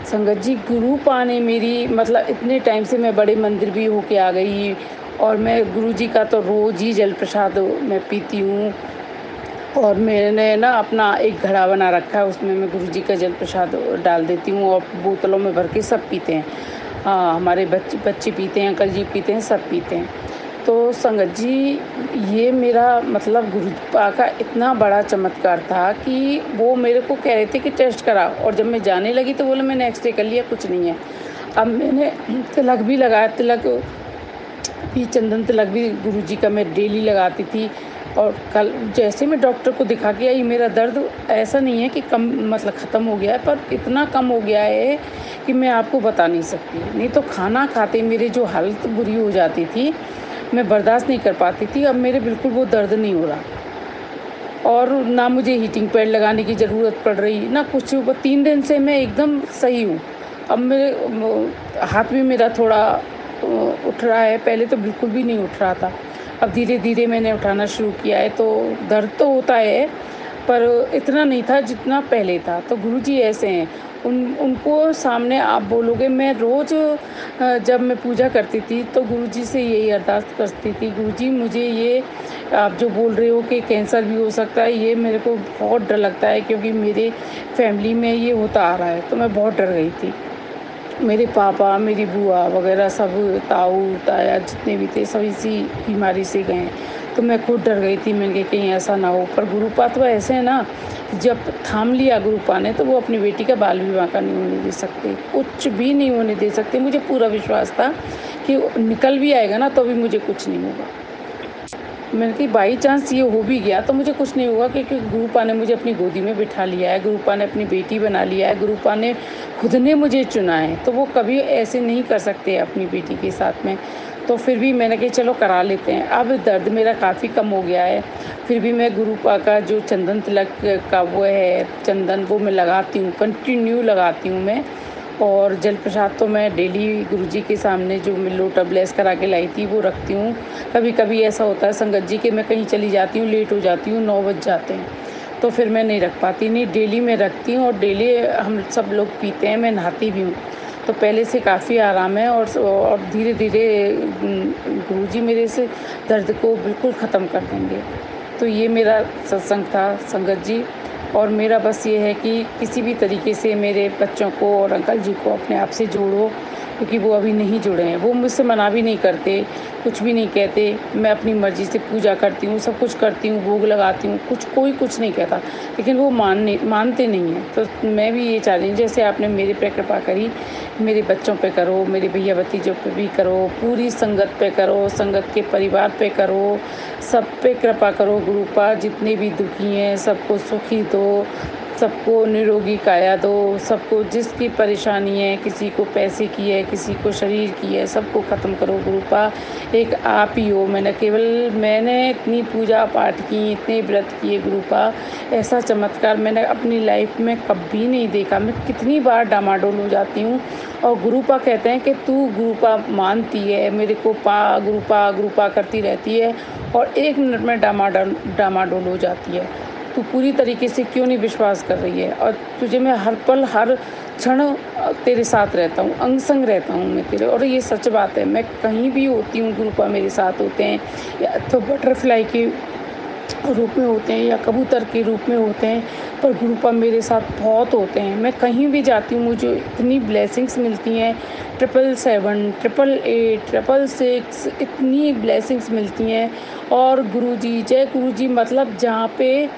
संगत जी गुरु पाने मेरी मतलब इतने टाइम से मैं बड़े मंदिर भी होके आ गई, और मैं गुरुजी का तो रोज़ ही जल प्रसाद मैं पीती हूँ, और मैंने ना अपना एक घड़ा बना रखा है, उसमें मैं गुरुजी का जल प्रसाद डाल देती हूँ और बोतलों में भर के सब पीते हैं। हाँ हमारे बच्चे पीते हैं, अंकल जी पीते हैं, सब पीते हैं। तो संगत जी ये मेरा मतलब गुरुपा का इतना बड़ा चमत्कार था कि वो मेरे को कह रहे थे कि टेस्ट करा, और जब मैं जाने लगी तो बोले मैंने एक्सरे कर लिया, कुछ नहीं है। अब मैंने तिलक भी लगाया, तिलक ये चंदन तिलक भी गुरुजी का मैं डेली लगाती थी। और कल जैसे मैं डॉक्टर को दिखा के आई, मेरा दर्द ऐसा नहीं है कि कम मतलब ख़त्म हो गया है, पर इतना कम हो गया है कि मैं आपको बता नहीं सकती। नहीं तो खाना खाते मेरी जो हालत बुरी हो जाती थी, मैं बर्दाश्त नहीं कर पाती थी। अब मेरे बिल्कुल वो दर्द नहीं हो रहा, और ना मुझे हीटिंग पैड लगाने की ज़रूरत पड़ रही, ना कुछ। 3 दिन से मैं एकदम सही हूँ। अब मेरे हाथ भी मेरा थोड़ा उठ रहा है, पहले तो बिल्कुल भी नहीं उठ रहा था। अब धीरे-धीरे मैंने उठाना शुरू किया है, तो दर्द तो होता है, पर इतना नहीं था जितना पहले था। तो गुरुजी ऐसे हैं, उनको सामने आप बोलोगे। मैं रोज़ जब मैं पूजा करती थी तो गुरुजी से यही अरदास करती थी, गुरुजी मुझे ये आप जो बोल रहे हो कि कैंसर भी हो सकता है, ये मेरे को बहुत डर लगता है, क्योंकि मेरे फैमिली में ये होता आ रहा है। तो मैं बहुत डर गई थी। मेरे पापा, मेरी बुआ वगैरह सब, ताऊ ताया जितने भी थे, सब इसी बीमारी से गए हैं। तो मैं खुद डर गई थी। मैंने कहा कहीं ऐसा ना हो। पर गुरुपा तो ऐसे है ना, जब थाम लिया गुरुपा ने, तो वो अपनी बेटी का बाल विवाह का नहीं होने दे सकते, कुछ भी नहीं होने दे सकते। मुझे पूरा विश्वास था कि निकल भी आएगा ना तो भी मुझे कुछ नहीं होगा। मैंने कहा बाई चांस ये हो भी गया तो मुझे कुछ नहीं होगा, क्योंकि गुरुपा ने मुझे अपनी गोदी में बिठा लिया है, गुरुपा ने अपनी बेटी बना लिया है, गुरुपा ने खुद ने मुझे चुना है। तो वो कभी ऐसे नहीं कर सकते अपनी बेटी के साथ में। तो फिर भी मैंने कहा चलो करा लेते हैं। अब दर्द मेरा काफ़ी कम हो गया है। फिर भी मैं गुरुपा का जो चंदन तिलक का वो है चंदन, वो मैं लगाती हूँ, कंटिन्यू लगाती हूँ मैं। और जल प्रसाद तो मैं डेली गुरुजी के सामने जो मैं लोटा ब्लेस करा के लाई थी वो रखती हूँ। कभी कभी ऐसा होता है संगत जी कि मैं कहीं चली जाती हूँ, लेट हो जाती हूँ, 9 बज जाते हैं, तो फिर मैं नहीं रख पाती। नहीं, डेली मैं रखती हूँ, और डेली हम सब लोग पीते हैं, मैं नहाती भी हूँ। तो पहले से काफ़ी आराम है, और धीरे धीरे गुरुजी मेरे से दर्द को बिल्कुल ख़त्म कर देंगे। तो ये मेरा सत्संग था संगत जी। और मेरा बस ये है कि किसी भी तरीके से मेरे बच्चों को और अंकल जी को अपने आप से जोड़ो, क्योंकि वो अभी नहीं जुड़े हैं। वो मुझसे मना भी नहीं करते, कुछ भी नहीं कहते। मैं अपनी मर्ज़ी से पूजा करती हूँ, सब कुछ करती हूँ, भोग लगाती हूँ, कोई कुछ नहीं कहता, लेकिन वो मानते नहीं हैं। तो मैं भी ये चाह रही हूँ, जैसे आपने मेरे पे कृपा करी, मेरे बच्चों पे करो, मेरे भैया भतीजों पे भी करो, पूरी संगत पे करो, संगत के परिवार पे करो, सब पे कृपा करो गुरुपा। जितने भी दुखी हैं सबको सुखी दो, सबको निरोगी काया दो, सबको जिसकी परेशानी है, किसी को पैसे की है, किसी को शरीर की है, सबको ख़त्म करो गुरुपा। एक आप ही हो। मैंने इतनी पूजा पाठ की, इतने व्रत किए गुरुपा, ऐसा चमत्कार मैंने अपनी लाइफ में कभी नहीं देखा। मैं कितनी बार डामाडोल हो जाती हूँ, और गुरुपा कहते हैं कि तू गुरुपा मानती है मेरे को, गुरुपा गुरुपा करती रहती है, और 1 मिनट में डामाडोल हो जाती है। तू पूरी तरीके से क्यों नहीं विश्वास कर रही है, और तुझे मैं हर पल हर क्षण तेरे साथ रहता हूँ, अंग संग रहता हूँ मैं तेरे। और ये सच बात है, मैं कहीं भी होती हूँ गुरुपा मेरे साथ होते हैं, या तो बटरफ्लाई के रूप में होते हैं या कबूतर के रूप में होते हैं, पर गुरुपा मेरे साथ बहुत होते हैं। मैं कहीं भी जाती हूँ मुझे इतनी ब्लेसिंग्स मिलती हैं, 777, 888, 666, इतनी ब्लेसिंग्स मिलती हैं। और गुरुजी, जय गुरुजी, मतलब जहाँ पे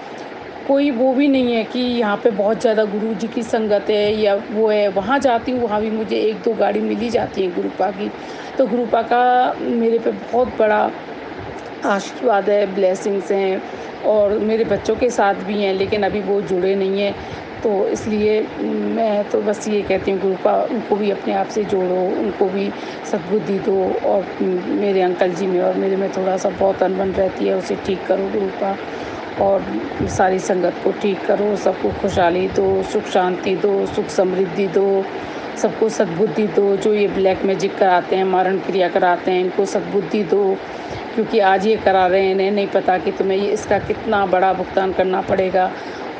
कोई वो भी नहीं है कि यहाँ पे बहुत ज़्यादा गुरुजी की संगत है या वो है, वहाँ जाती हूँ, वहाँ भी मुझे 1-2 गाड़ी मिल ही जाती है गुरुपा की। तो गुरुपा का मेरे पे बहुत बड़ा आशीर्वाद है, ब्लेसिंग्स हैं, और मेरे बच्चों के साथ भी हैं, लेकिन अभी वो जुड़े नहीं हैं। तो इसलिए मैं तो बस ये कहती हूँ गुरुपा, उनको भी अपने आप से जोड़ो, उनको भी सद्बुद्धि दो, और मेरे अंकल जी में और मेरे में थोड़ा सा बहुत अनबन रहती है, उसे ठीक करो गुरुपा, और सारी संगत को ठीक करो, सबको खुशहाली दो, सुख शांति दो, सुख समृद्धि दो, सबको सद्बुद्धि दो। जो ये ब्लैक मैजिक कराते हैं, मारण क्रिया कराते हैं, इनको सद्बुद्धि दो, क्योंकि आज ये करा रहे हैं, इन्हें नहीं पता कि तुम्हें ये इसका कितना बड़ा भुगतान करना पड़ेगा।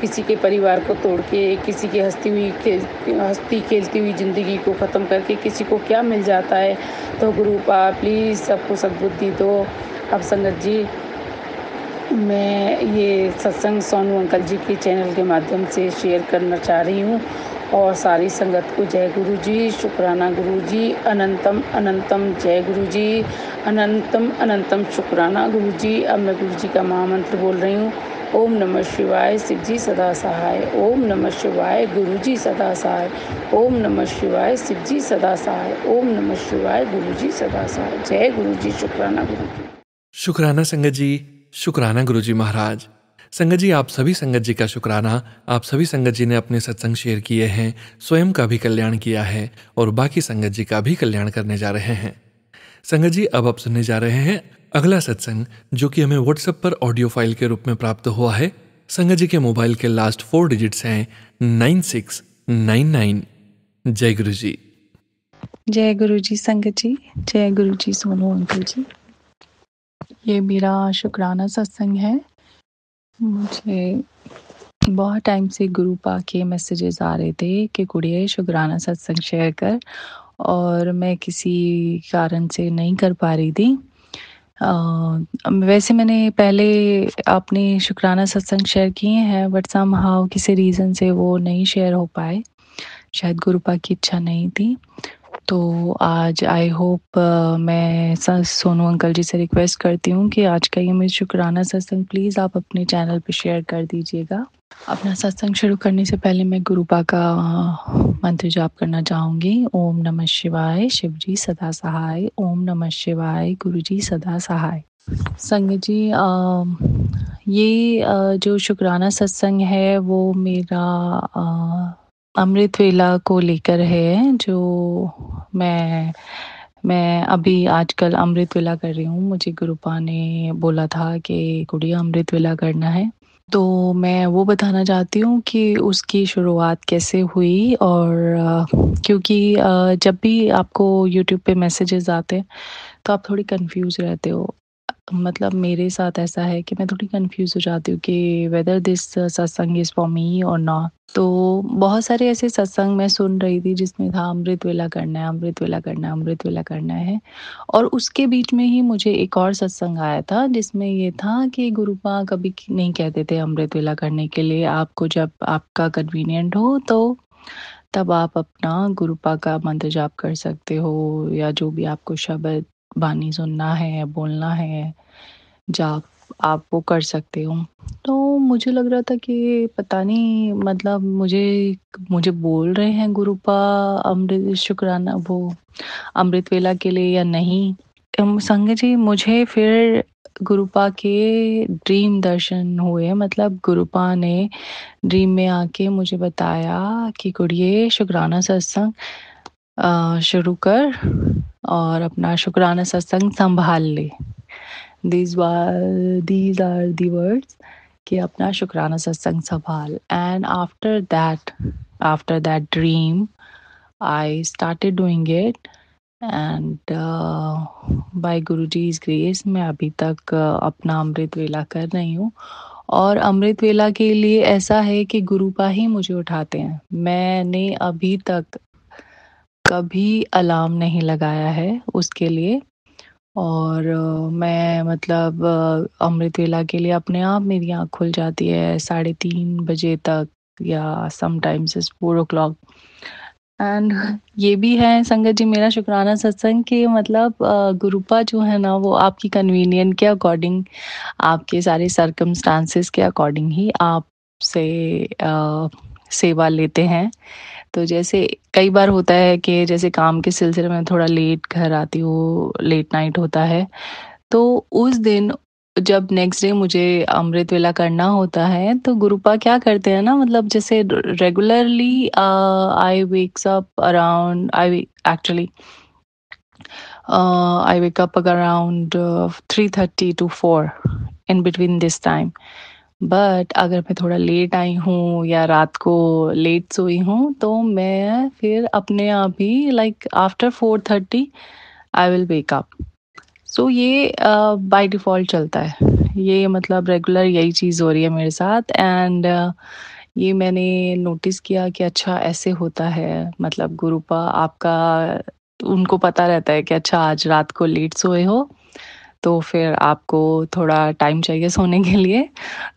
किसी के परिवार को तोड़ के, किसी की हंसती खेलती हुई ज़िंदगी को ख़त्म करके किसी को क्या मिल जाता है। तो गुरुपा प्लीज़ सबको सद्बुद्धि दो। अब संगत जी, मैं ये सत्संग सोनू अंकल जी के चैनल के माध्यम से शेयर करना चाह रही हूँ, और सारी संगत को जय गुरु जी, शुक्राना गुरु जी, अनंतम अनंतम जय गुरु जी, अनंतम अनंतम शुक्राना गुरु जी। अब मैं गुरु जी का महामंत्र बोल रही हूँ। ओम नमः शिवाय, शिव जी सदा सहाय। ओम नमः शिवाय, गुरु जी सदा सहाय। ओम नमः शिवाय, शिव जी सदा सहाय। ओम नमः शिवाय, गुरु जी सदा सहाय। जय गुरु जी, शुक्राना गुरु जी। शुक्राना संगत जी, शुक्राना गुरु जी महाराज। संगत जी, आप सभी संगत जी का शुक्राना। आप सभी संगत जी ने अपने सत्संग शेयर किए हैं, स्वयं का भी कल्याण किया है और बाकी संगत जी का भी कल्याण करने जा रहे हैं। संगत जी, अब आप सुनने जा रहे हैं अगला सत्संग, जो कि हमें व्हाट्सएप पर ऑडियो फाइल के रूप में प्राप्त हुआ है। संगत जी के मोबाइल के लास्ट 4 डिजिट्स हैं 9699। जय गुरु जी। जय गुरु जी संगत जी, जय गुरु जी सोनू अंकल जी। ये मेरा शुक्राना सत्संग है। मुझे बहुत टाइम से गुरुपा के मैसेजेस आ रहे थे कि कुड़िए शुक्राना सत्संग शेयर कर, और मैं किसी कारण से नहीं कर पा रही थी। वैसे मैंने पहले अपने शुक्राना सत्संग शेयर किए हैं, बट समहाउ किसी रीज़न से वो नहीं शेयर हो पाए। शायद गुरुपा की इच्छा नहीं थी। तो आज आई होप मैं सोनू अंकल जी से रिक्वेस्ट करती हूँ कि आज का ये मेरा शुक्राना सत्संग प्लीज़ आप अपने चैनल पे शेयर कर दीजिएगा। अपना सत्संग शुरू करने से पहले मैं गुरुपा का मंत्र जाप करना चाहूँगी। ओम नमः शिवाय, शिव जी सदा सहाय। ओम नमः शिवाय, गुरु जी सदा सहाय। संगत जी, ये जो शुक्राना सत्संग है वो मेरा अमृत वेला को लेकर है। जो मैं अभी आजकल अमृत वेला कर रही हूँ। मुझे गुरुपा ने बोला था कि गुड़िया अमृत वेला करना है, तो मैं वो बताना चाहती हूँ कि उसकी शुरुआत कैसे हुई। और क्योंकि जब भी आपको यूट्यूब पे मैसेजेस आते हैं तो आप थोड़ी कंफ्यूज रहते हो। मतलब मेरे साथ ऐसा है कि मैं थोड़ी कंफ्यूज हो जाती हूँ कि वेदर दिस सत्संग इज़ फॉर मी और नॉट। तो बहुत सारे ऐसे सत्संग मैं सुन रही थी जिसमें था अमृत वेला करना है, अमृत वेला करना है, अमृत वेला करना है। और उसके बीच में ही मुझे एक और सत्संग आया था जिसमें ये था कि गुरुपा कभी नहीं कहते थे अमृत वेला करने के लिए। आपको जब आपका कन्वीनियंट हो तो तब आप अपना गुरुपा का मंत्र जाप कर सकते हो, या जो भी आपको शब्द बानी सुनना है, बोलना है, जाप आप वो कर सकते हो। तो मुझे लग रहा था कि पता नहीं, मतलब मुझे मुझे बोल रहे हैं गुरुपा अमृत शुक्राना वो अमृत वेला के लिए या नहीं। संगत जी, मुझे फिर गुरुपा के ड्रीम दर्शन हुए। मतलब गुरुपा ने ड्रीम में आके मुझे बताया कि कुड़िए शुक्राना सत्संग शुरू कर और अपना शुक्राना सत्संग संभाल ले। these are the words कि अपना शुक्राना सत्संग संभाल। And after that dream I started doing it, and by Guruji's grace मैं अभी तक अपना अमृत वेला कर रही हूँ। और अमृत वेला के लिए ऐसा है कि गुरुपा ही मुझे उठाते हैं। मैंने अभी तक कभी अलार्म नहीं लगाया है उसके लिए। और मैं मतलब अमृत वेला के लिए अपने आप मेरी आँख खुल जाती है 3:30 बजे तक, या समटाइम्स इज 4 o'clock। एंड ये भी है संगत जी मेरा शुक्राना सत्संग के मतलब गुरुपा जो है ना वो आपकी कन्वीनियंट के अकॉर्डिंग, आपके सारे सर्कमस्टांसेस के अकॉर्डिंग ही आपसे सेवा लेते हैं। तो जैसे कई बार होता है कि जैसे काम के सिलसिले में थोड़ा लेट घर आती हूँ, लेट नाइट होता है, तो उस दिन जब नेक्स्ट डे मुझे अमृत वेला करना होता है तो गुरुपा क्या करते हैं ना, मतलब जैसे regularly I wakes up around I wake up around 3:30 to 4 in between this time। But अगर मैं थोड़ा लेट आई हूँ या रात को लेट सोई हूँ तो मैं फिर अपने आप ही like after 4:30 I will wake up. So ये बाय डिफ़ॉल्ट चलता है। ये मतलब रेगुलर यही चीज़ हो रही है मेरे साथ। एंड ये मैंने नोटिस किया कि अच्छा ऐसे होता है। मतलब गुरुपा आपका, उनको पता रहता है कि अच्छा आज रात को लेट सोए हो तो फिर आपको थोड़ा टाइम चाहिए सोने के लिए,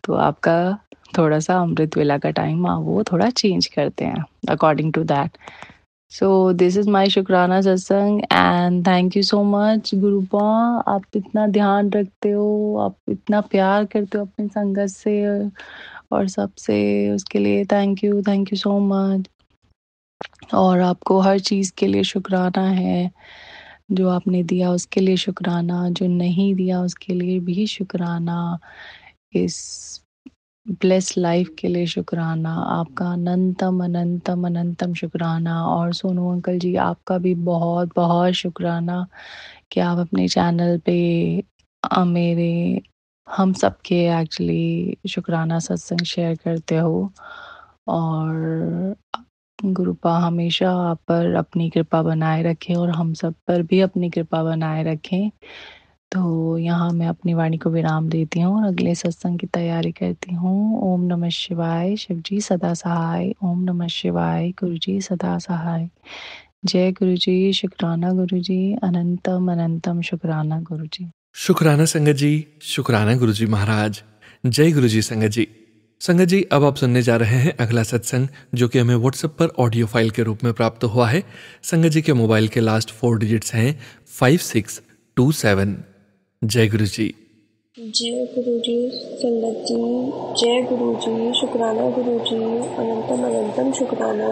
तो आपका थोड़ा सा अमृत वेला का टाइम वो थोड़ा चेंज करते हैं according to that. So this is my शुक्राना सत्संग and thank you so much गुरुपा. आप इतना ध्यान रखते हो, आप इतना प्यार करते हो अपनी संगत से और सबसे, उसके लिए थैंक यू सो मच. और आपको हर चीज़ के लिए शुक्राना है. जो आपने दिया उसके लिए शुक्राना, जो नहीं दिया उसके लिए भी शुक्राना. इस ब्लेस लाइफ के लिए शुक्राना. आपका अनंतम अनंतम अनंतम शुक्राना. और सोनू अंकल जी आपका भी बहुत बहुत शुक्राना कि आप अपने चैनल पे मेरे हम सबके एक्चुअली शुक्राना सत्संग शेयर करते हो. और गुरुपा हमेशा आप पर अपनी कृपा बनाए रखें और हम सब पर भी अपनी कृपा बनाए रखें. तो यहाँ मैं अपनी वाणी को विराम देती हूँ और अगले सत्संग की तैयारी करती हूँ. ओम नमः शिवाय. शिव जी सदा सहाय. ओम नमः शिवाय. गुरु जी सदा सहाय. जय गुरु जी. शुक्राना गुरु जी. अनंतम अनंतम शुक्राना गुरु जी. शुक्राना संगत जी, शुक्राना गुरु जी महाराज. जय गुरु जी संगत जी. संगत जी, अब आप सुनने जा रहे हैं अगला सत्संग जो कि हमें व्हाट्सएप पर ऑडियो फाइल के रूप में प्राप्त हुआ है. संगत जी के मोबाइल के लास्ट 4 डिजिट्स हैं 5627. जय गुरु जी. जय गुरु जी संगत जी. जय गुरु जी. शुक्राना गुरु जी. अनंतम अनंतम शुक्राना.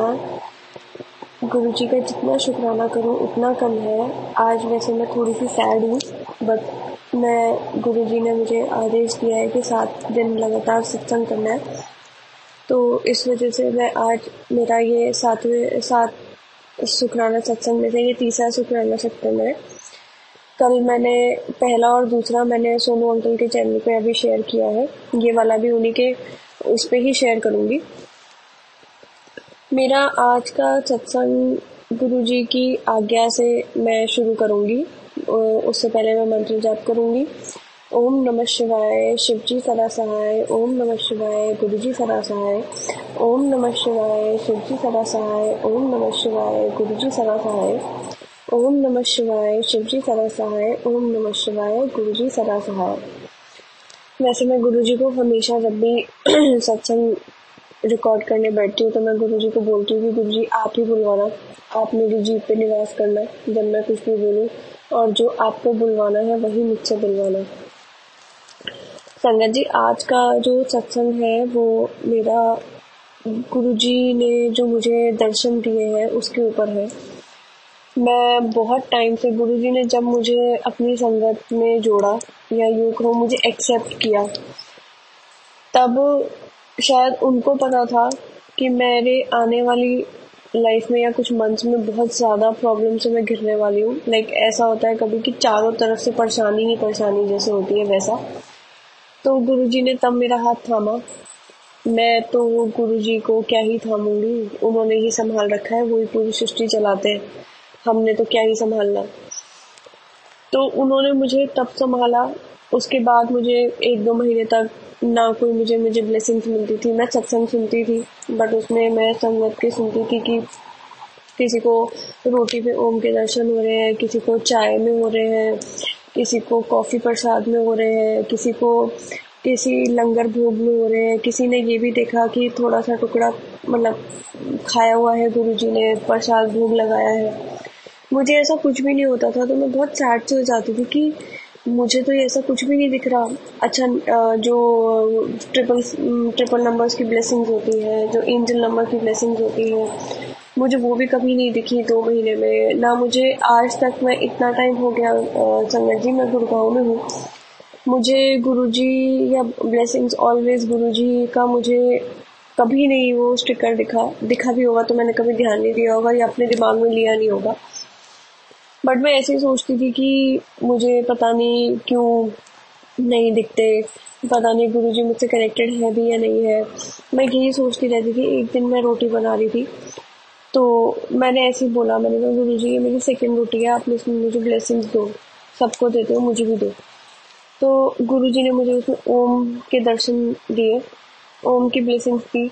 गुरु जी का जितना शुक्राना करूं उतना कम है. आज वैसे मैं थोड़ी सी सैड हूँ, बट मैं गुरु जी ने मुझे आदेश दिया है कि 7 दिन लगातार सत्संग करना है. तो इस वजह से मैं आज मेरा ये 7 शुक्राना सत्संग में से ये तीसरा शुक्राना सत्संग है. कल मैंने पहला और दूसरा मैंने सोनू अंकल के चैनल पे अभी शेयर किया है. ये वाला भी उन्हीं के उस पे ही शेयर करूँगी. मेरा आज का सत्संग गुरुजी की आज्ञा से मैं शुरू करूँगी. उससे पहले मैं मंत्र जाप करूँगी. ओम नमः शिवाय. शिव जी सदा सहाय. ओम नमः शिवाय. गुरु जी सदा सहाय. ओम नमः शिवाय. शिव जी सदा सहाय. ओम नमः शिवाय. गुरु जी सदा सहाय. ओम नमः शिवाय. शिव जी सदा सहाय. ओम नमः शिवाय. गुरु जी सदा सहाय. वैसे मैं गुरु जी को हमेशा जब भी सत्संग रिकॉर्ड करने बैठती हूँ तो मैं गुरु जी को बोलती हूँ कि गुरु जी आप ही बुलवाना, आप मेरी जीभ पे निवास करना जब मैं कुछ भी बोलूँ, और जो आपको बुलवाना है वही मुझसे बुलवाना. संगत जी, आज का जो सत्संग है वो मेरा गुरु जी ने जो मुझे दर्शन दिए हैं उसके ऊपर है. मैं बहुत टाइम से गुरुजी ने जब मुझे अपनी संगत में जोड़ा या यूँ कहो मुझे एक्सेप्ट किया, तब शायद उनको पता था कि मेरे आने वाली लाइफ में या कुछ मंथ्स में बहुत ज़्यादा प्रॉब्लम से मैं घिरने वाली हूँ. लाइक ऐसा होता है कभी कि चारों तरफ से परेशानी ही परेशानी जैसे होती है वैसा. तो गुरुजी ने तब मेरा हाथ थामा. मैं तो गुरुजी को क्या ही थामूंगी, उन्होंने ही संभाल रखा है, वही पूरी सृष्टि चलाते हैं, हमने तो क्या ही संभालना. तो उन्होंने मुझे तब संभाला. उसके बाद मुझे 1-2 महीने तक ना कोई मुझे ब्लेसिंग्स मिलती थी. मैं सत्संग सुनती थी बट उसमें मैं संगत के सुनती थी कि किसी को रोटी पे ओम के दर्शन हो रहे हैं, किसी को चाय में हो रहे हैं, किसी को कॉफ़ी प्रसाद में हो रहे हैं, किसी को किसी लंगर भोग में हो रहे हैं. किसी ने ये भी देखा कि थोड़ा सा टुकड़ा मतलब खाया हुआ है, गुरुजी ने प्रसाद भोग लगाया है. मुझे ऐसा कुछ भी नहीं होता था. तो मैं बहुत सैड से हो जाती थी कि मुझे तो ऐसा कुछ भी नहीं दिख रहा. अच्छा, जो ट्रिपल नंबर्स की ब्लेसिंग्स होती है, जो एंजल नंबर की ब्लेसिंग्स होती है, मुझे वो भी कभी नहीं दिखी 2 महीने में ना. मुझे आज तक, मैं इतना टाइम हो गया संगत जी, मैं गुड़गांव में हूँ, मुझे गुरुजी या ब्लेसिंग्स ऑलवेज गुरुजी का मुझे कभी नहीं वो स्टिकर दिखा भी होगा तो मैंने कभी ध्यान नहीं दिया होगा या अपने दिमाग में लिया नहीं होगा. बट मैं ऐसे ही सोचती थी कि मुझे पता नहीं क्यों नहीं दिखते, पता नहीं गुरुजी मुझसे कनेक्टेड है भी या नहीं है. मैं यही सोचती रहती थी. एक दिन मैं रोटी बना रही थी तो मैंने ऐसे ही बोला, मैंने कहा गुरुजी ये मेरी सेकंड रोटी है, आप इसमें मुझे ब्लेसिंग्स दो, सबको देते हो मुझे भी दो. तो गुरुजी ने मुझे उसमें ओम के दर्शन दिए, ओम की ब्लेसिंग्स दी.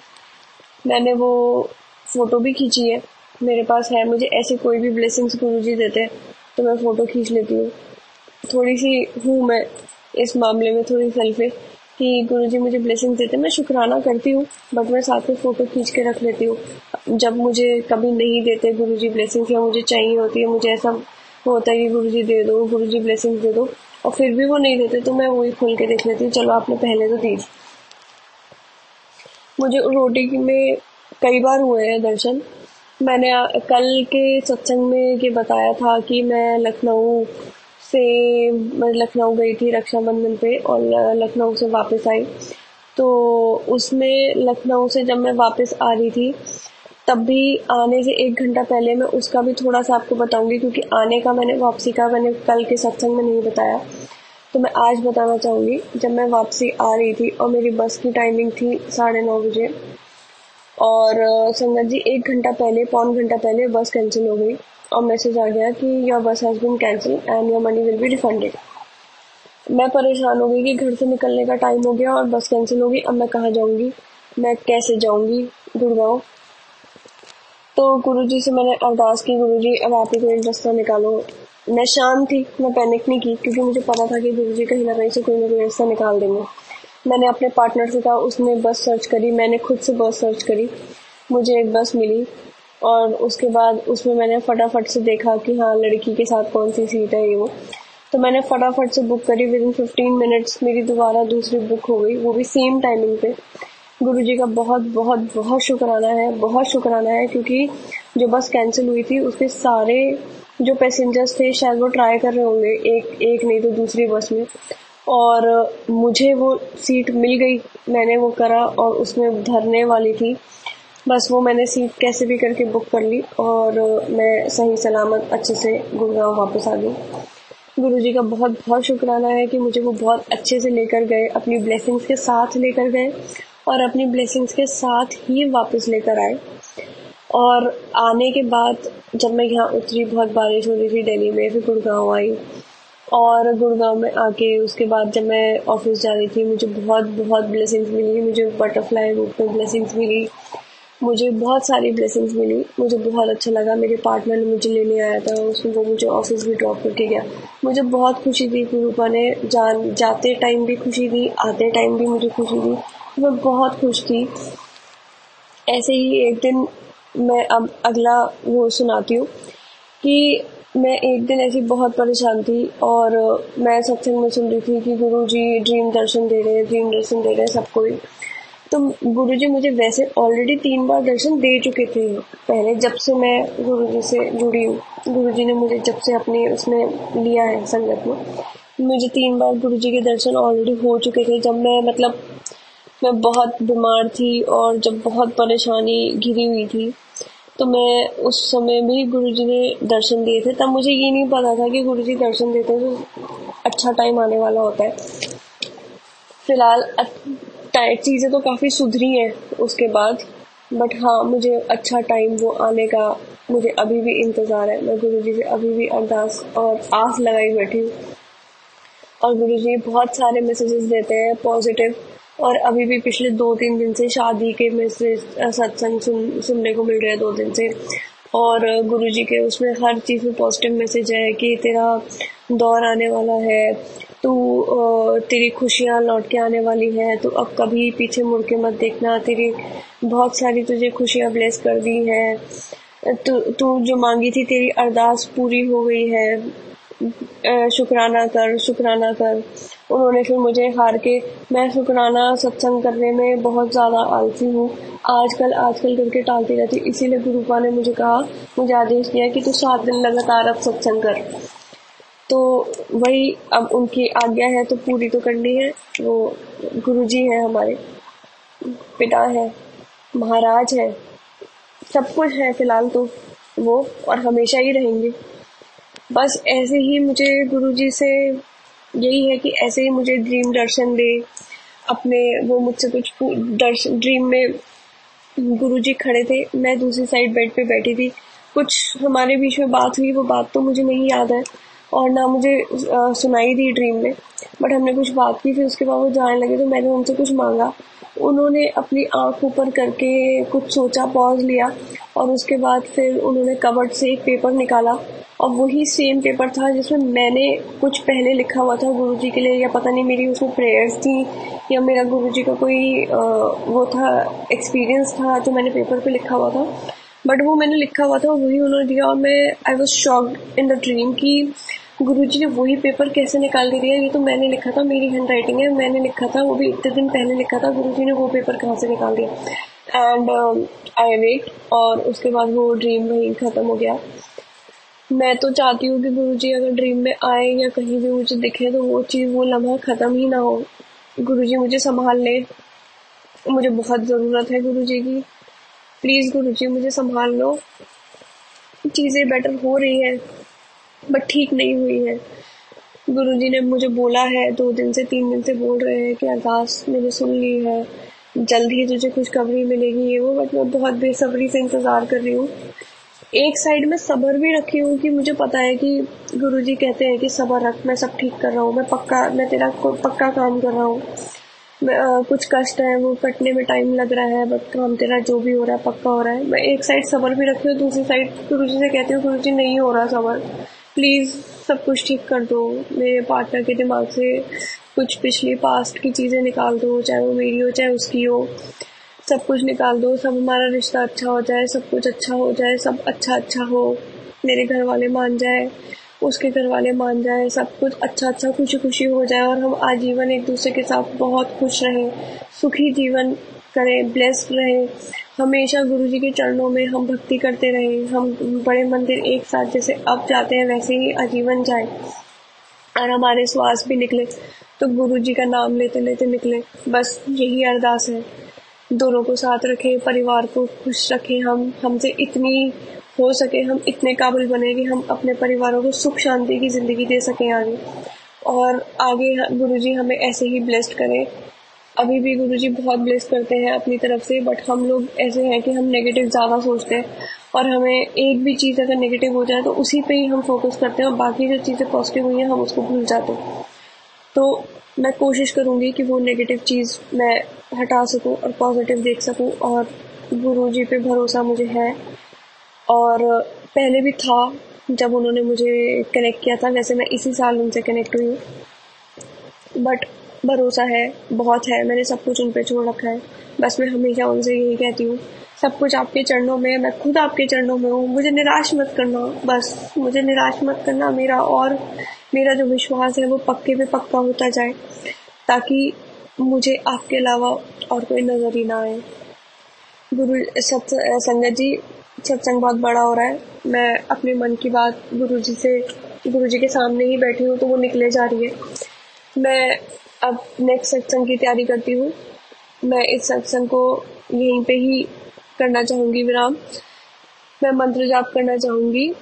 मैंने वो फ़ोटो भी खींची है, मेरे पास है. मुझे ऐसे कोई भी ब्लेसिंग्स गुरुजी देते हैं तो मैं फ़ोटो खींच लेती हूँ. थोड़ी सी हूँ मैं इस मामले में थोड़ी सेल्फिश, कि गुरुजी मुझे ब्लेसिंग्स देते। मैं शुक्राना करती हूँ, बट मैं साथ में फ़ोटो खींच के रख लेती हूँ। जब मुझे कभी नहीं देते गुरुजी ब्लेसिंग्स या मुझे चाहिए होती है, मुझे ऐसा होता है कि गुरुजी दे दो, गुरुजी ब्लेसिंग्स दे दो, और फिर भी वो नहीं देते, तो मैं वही खोल के देख लेती हूँ, चलो आपने पहले तो दी। मुझे रोटी में कई बार हुए हैं दर्शन। मैंने कल के सत्संग में ये बताया था कि मैं लखनऊ गई थी रक्षाबंधन पे और लखनऊ से वापस आई। तो उसमें लखनऊ से जब मैं वापस आ रही थी, तब भी आने से 1 घंटा पहले मैं उसका भी थोड़ा सा आपको बताऊंगी, क्योंकि आने का वापसी का मैंने कल के सत्संग में नहीं बताया, तो मैं आज बताना चाहूँगी। जब मैं वापसी आ रही थी और मेरी बस की टाइमिंग थी 9:30 बजे, और संगत जी 1 घंटा पहले, पौन घंटा पहले बस कैंसिल हो गई और मैसेज आ गया कि your bus has been cancel and your money will be refunded. मैं परेशान हो गई कि घर से निकलने का टाइम हो गया और बस कैंसिल हो गई, अब मैं कहाँ जाऊँगी, मैं कैसे जाऊँगी गुड़गांव। तो गुरुजी से मैंने अरदास की, गुरुजी अब आप ही कोई एक रास्ता निकालो। मैं शांत थी, मैं पैनिक नहीं की, क्योंकि मुझे पता था कि गुरुजी कहीं ना कहीं से कोई ना कोई रास्ता निकाल देंगे। मैंने अपने पार्टनर से कहा, उसने बस सर्च करी, मैंने खुद से बस सर्च करी, मुझे एक बस मिली और उसके बाद उसमें मैंने फटाफट से देखा कि हाँ लड़की के साथ कौन सी सीट है ये वो, तो मैंने फटाफट से बुक करी। विदिन 15 मिनट्स मेरी दोबारा दूसरी बुक हो गई, वो भी सेम टाइमिंग पे। गुरुजी का बहुत बहुत बहुत शुक्राना है, बहुत शुक्राना है, क्योंकि जो बस कैंसिल हुई थी उसके सारे जो पैसेंजर्स थे शायद वो ट्राई कर रहे होंगे एक नहीं तो दूसरी बस में, और मुझे वो सीट मिल गई। मैंने वो करा और उसमें धरने वाली थी, बस वो मैंने सीट कैसे भी करके बुक कर ली और मैं सही सलामत अच्छे से गुड़गांव वापस आ गई। गुरुजी का बहुत बहुत शुक्राना है कि मुझे वो बहुत अच्छे से लेकर गए, अपनी ब्लेसिंग्स के साथ लेकर गए और अपनी ब्लेसिंग्स के साथ ही वापस लेकर आए। और आने के बाद जब मैं यहाँ उतरी, बहुत बारिश हो रही थी दिल्ली में, फिर गुड़गांव आई और गुड़गांव में आके उसके बाद जब मैं ऑफिस जा रही थी, मुझे बहुत बहुत ब्लेसिंग्स मिली। मुझे बटरफ्लाई रूट में ब्लेसिंग्स मिली, मुझे बहुत सारी ब्लेसिंग्स मिली, मुझे बहुत अच्छा लगा। मेरे पार्टनर ने मुझे लेने आया था, उसमें वो मुझे ऑफिस भी ड्रॉप करके गया। मुझे बहुत खुशी थी, गुरुपा ने जाते टाइम भी खुशी दी, आते टाइम भी मुझे खुशी दी, मैं बहुत खुश थी। ऐसे ही एक दिन मैं अब अगला वो सुनाती हूँ कि मैं एक दिन ऐसी बहुत परेशान थी और मैं सत्संग में सुन रही थी कि गुरुजी ड्रीम दर्शन दे रहे हैं सबको ही। तो गुरुजी मुझे वैसे ऑलरेडी 3 बार दर्शन दे चुके थे पहले, जब से मैं गुरुजी से जुड़ी हूँ। गुरुजी ने मुझे जब से अपने उसमें लिया है संगत में, मुझे 3 बार गुरुजी के दर्शन ऑलरेडी हो चुके थे। जब मैं बहुत बीमार थी और जब बहुत परेशानी घिरी हुई थी, तो मैं उस समय भी गुरुजी ने दर्शन दिए थे। तब मुझे ये नहीं पता था कि गुरुजी दर्शन देते हैं तो अच्छा टाइम आने वाला होता है। फिलहाल चीज़ें तो काफ़ी सुधरी हैं उसके बाद, बट हाँ मुझे अच्छा टाइम वो आने का मुझे अभी भी इंतज़ार है। मैं गुरुजी से अभी भी अरदास और आस लगाई बैठी हूँ और गुरुजी बहुत सारे मैसेजेस देते हैं पॉजिटिव, और अभी भी पिछले 2-3 दिन से शादी के मैसेज सत्संग सुनने को मिल रहे हैं 2 दिन से, और गुरुजी के उसमें हर चीज़ में पॉजिटिव मैसेज है कि तेरा दौर आने वाला है, तू तेरी खुशियाँ लौट के आने वाली है, तो अब कभी पीछे मुड़ के मत देखना, तेरी बहुत सारी तुझे खुशियाँ ब्लेस कर दी है, तू जो मांगी थी तेरी अरदास पूरी हो गई है, शुक्राना कर। उन्होंने फिर मुझे हार के, मैं शुक्राना सत्संग करने में बहुत ज़्यादा आलसी हूँ, आजकल करके टालती रहती, इसीलिए गुरुपा ने मुझे आदेश दिया कि तू 7 दिन लगातार अब सत्संग कर। तो वही अब उनकी आज्ञा है तो पूरी तो करनी है। वो गुरुजी है, हमारे पिता है, महाराज है, सब कुछ है फिलहाल तो वो, और हमेशा ही रहेंगे। बस ऐसे ही मुझे गुरुजी से यही है कि ऐसे ही मुझे ड्रीम दर्शन दे अपने, वो मुझसे कुछ दर्शन ड्रीम में गुरुजी खड़े थे, मैं दूसरी साइड बेड पे बैठी थी, कुछ हमारे बीच में बात हुई, वो बात तो मुझे नहीं याद है और ना मुझे सुनाई दी ड्रीम में, बट हमने कुछ बात की। फिर उसके बाद वो जाने लगे तो मैंने उनसे कुछ मांगा, उन्होंने अपनी आँख ऊपर करके कुछ सोचा, पॉज लिया और उसके बाद फिर उन्होंने कबर्ड से एक पेपर निकाला और वही सेम पेपर था जिसमें मैंने कुछ पहले लिखा हुआ था गुरुजी के लिए, या पता नहीं मेरी उसमें प्रेयर्स थी या मेरा गुरुजी का कोई वो था एक्सपीरियंस था जो मैंने पेपर पे लिखा हुआ था। बट वो मैंने लिखा हुआ था वही उन्होंने दिया, और मैं I was shocked in the dream कि गुरुजी ने वही पेपर कैसे निकाल के दिया। ये तो मैंने लिखा था, मेरी हैंड राइटिंग है, मैंने लिखा था, वो भी इतने दिन पहले लिखा था, गुरुजी ने वो पेपर कहाँ से निकाल दिया। एंड आई वेट, और उसके बाद वो ड्रीम वहीं ख़त्म हो गया। मैं तो चाहती हूँ कि गुरुजी अगर ड्रीम में आए या कहीं भी मुझे दिखे तो वो चीज़, वो लम्हा ख़त्म ही ना हो। गुरुजी मुझे संभाल ले, मुझे बहुत ज़रूरत है गुरुजी की। प्लीज़ गुरुजी मुझे संभाल लो। चीज़ें बेटर हो रही है बट ठीक नहीं हुई है। गुरुजी ने मुझे बोला है 2 दिन से 3 दिन से बोल रहे हैं कि अरदास मैंने सुन ली है, जल्द ही तुझे खुशखबरी मिलेगी ये वो, बट मैं बहुत बेसब्री से इंतज़ार कर रही हूँ। एक साइड में सब्र भी रखी हूँ कि मुझे पता है कि गुरुजी कहते हैं कि सब्र रख, मैं सब ठीक कर रहा हूँ, मैं तेरा पक्का काम कर रहा हूँ। कुछ कष्ट है वो कटने में टाइम लग रहा है, बट काम तेरा जो भी हो रहा है पक्का हो रहा है। मैं एक साइड सब्र भी रखी हूँ, दूसरी साइड गुरुजी से कहती हूँ गुरुजी नहीं हो रहा सब्र, प्लीज़ सब कुछ ठीक कर दो। मेरे पार्टनर के दिमाग से कुछ पिछली पास्ट की चीज़ें निकाल दो, चाहे वो मेरी हो चाहे उसकी हो, सब कुछ निकाल दो। सब हमारा रिश्ता अच्छा हो जाए, सब कुछ अच्छा हो जाए, सब अच्छा हो, मेरे घर वाले मान जाए, उसके घर वाले मान जाए, सब कुछ अच्छा खुशी हो जाए, और हम आजीवन एक दूसरे के साथ बहुत खुश रहें, सुखी जीवन करें, ब्लेस्ड रहें। हमेशा गुरुजी के चरणों में हम भक्ति करते रहें, हम बड़े मंदिर एक साथ जैसे अब जाते हैं वैसे ही आजीवन जाए, और हमारे श्वास भी निकले तो गुरुजी का नाम लेते लेते निकले। बस यही अरदास है। दोनों को साथ रखें, परिवार को खुश रखें, हमसे इतनी हो सके हम इतने काबिल बने कि हम अपने परिवारों को सुख शांति की ज़िंदगी दे सकें आगे, और आगे गुरुजी हमें ऐसे ही ब्लेस्ड करें। अभी भी गुरुजी बहुत ब्लेस करते हैं अपनी तरफ से, बट हम लोग ऐसे हैं कि हम नेगेटिव ज़्यादा सोचते हैं, और हमें एक भी चीज़ अगर नेगेटिव हो जाए तो उसी पे ही हम फोकस करते हैं, और बाकी जो चीज़ें पॉजिटिव हुई हैं हम उसको भूल जाते हैं। तो मैं कोशिश करूँगी कि वो नेगेटिव चीज़ मैं हटा सकूँ और पॉजिटिव देख सकूँ, और गुरुजी पे भरोसा मुझे है, और पहले भी था जब उन्होंने मुझे कनेक्ट किया था, वैसे मैं इसी साल उनसे कनेक्ट हुई हूँ, बट भरोसा है, बहुत है, मैंने सब कुछ उन पे छोड़ रखा है। बस मैं हमेशा उनसे यही कहती हूँ, सब कुछ आपके चरणों में है, मैं खुद आपके चरणों में हूँ, मुझे निराश मत करना, बस मुझे निराश मत करना। मेरा जो विश्वास है वो पक्के पे पक्का होता जाए, ताकि मुझे आपके अलावा और कोई नज़र ही ना आए। संगत जी, सत्संग बहुत बड़ा हो रहा है, मैं अपने मन की बात गुरुजी के सामने ही बैठी हूँ तो वो निकले जा रही है। मैं अब नेक्स्ट सत्संग की तैयारी करती हूँ। मैं इस सत्संग को यहीं पे ही करना चाहूँगी विराम। मैं मंत्र जाप करना चाहूँगी।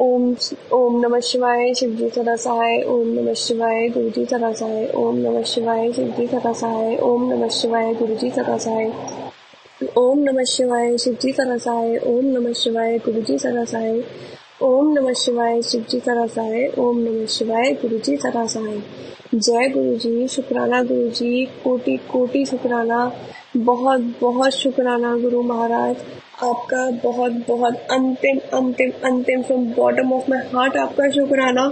ओम नमः शिवाय, शिवजी सदा सहाय। ओम नमः शिवाय, गुरुजी सदा सहाय। ओम नमः शिवाय, शिवजी सदा सहाय। ओम नमः शिवाय, गुरुजी सदा सहाय। ओम नमः शिवाय, शिवजी सदा सहाय। ओम नमः शिवाय, गुरुजी सदा सहाय। ओम नमः शिवाय, शिवजी सदा सहाय। ओम नमः शिवाय, गुरुजी सदा सहाय। जय गुरुजी, शुक्राना गुरुजी, कोटि कोटि शुक्राना, बहुत बहुत शुक्राना गुरु महाराज, आपका बहुत बहुत अंतिम अंतिम अंतिम from bottom of my heart आपका शुक्राना।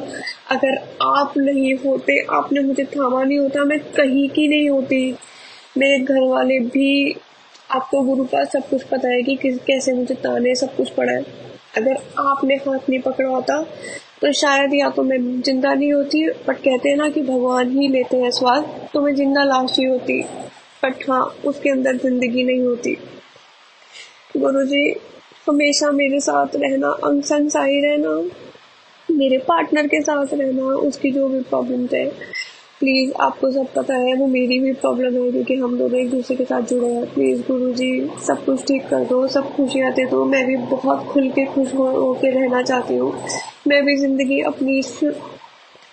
अगर आप नहीं होते, आपने मुझे थामा नहीं होता, मैं कहीं की नहीं होती। मेरे घर वाले भी, आपको गुरु का सब कुछ पता है कि कैसे मुझे ताने सब कुछ पड़ा है। अगर आपने हाथ नहीं पकड़ा होता तो शायद या तो मैं जिंदा नहीं होती, बट कहते हैं ना कि भगवान ही लेते हैं स्वाद, तो मैं जिंदा लाश ही होती, बट हाँ उसके अंदर जिंदगी नहीं होती। गुरुजी हमेशा मेरे साथ रहना, अंग संग साई रहना, मेरे पार्टनर के साथ रहना, उसकी जो भी प्रॉब्लम है, प्लीज़ आपको सब पता है वो मेरी भी प्रॉब्लम है, क्योंकि हम दोनों एक दूसरे के साथ जुड़े हैं। प्लीज़ गुरुजी सब कुछ ठीक कर दो, सब खुशियाँ दे दो। मैं भी बहुत खुल के खुश होके रहना चाहती हूँ, मैं भी ज़िंदगी अपनी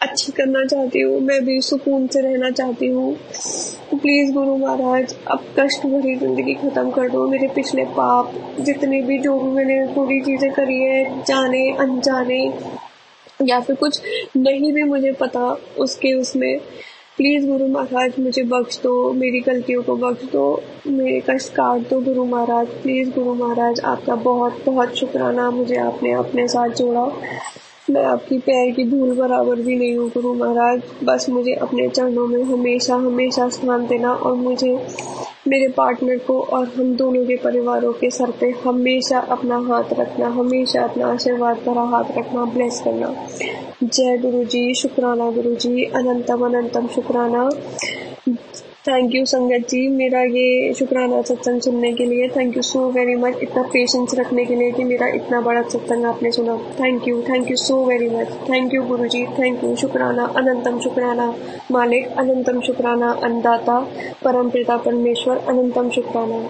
अच्छी करना चाहती हूँ, मैं भी सुकून से रहना चाहती हूँ। प्लीज़ गुरु महाराज अब कष्ट भरी ज़िंदगी ख़त्म कर दो। मेरे पिछले पाप जितने भी, जो भी मैंने बुरी चीज़ें करी है, जाने अनजाने या फिर कुछ नहीं भी मुझे पता उसमें, प्लीज़ गुरु महाराज मुझे बख्श दो, मेरी गलतियों को बख्श दो, मेरे कष्ट काट दो गुरु महाराज। प्लीज़ गुरु महाराज आपका बहुत बहुत शुक्राना, मुझे आपने अपने साथ जोड़ा। मैं आपकी पैर की धूल बराबर भी नहीं हूँ गुरु महाराज। बस मुझे अपने चरणों में हमेशा हमेशा स्थान देना और मुझे, मेरे पार्टनर को और हम दोनों के परिवारों के सर पे हमेशा अपना हाथ रखना, हमेशा अपना आशीर्वाद भरा हाथ रखना, ब्लेस करना। जय गुरु जी, शुक्राना गुरु जी, अनंतम अनंतम शुक्राना। थैंक यू संगत जी, मेरा ये शुक्राना सत्संग सुनने के लिए। Thank you so very much, इतना पेशेंस रखने के लिए कि मेरा इतना बड़ा सत्संग आपने सुना। Thank you so very much. Thank you Guru ji, thank you. शुक्राना, अनंतम शुक्राना मालिक, अनंतम शुक्राना अन्नदाता, परम पिता परमेश्वर, अनंतम शुक्राना।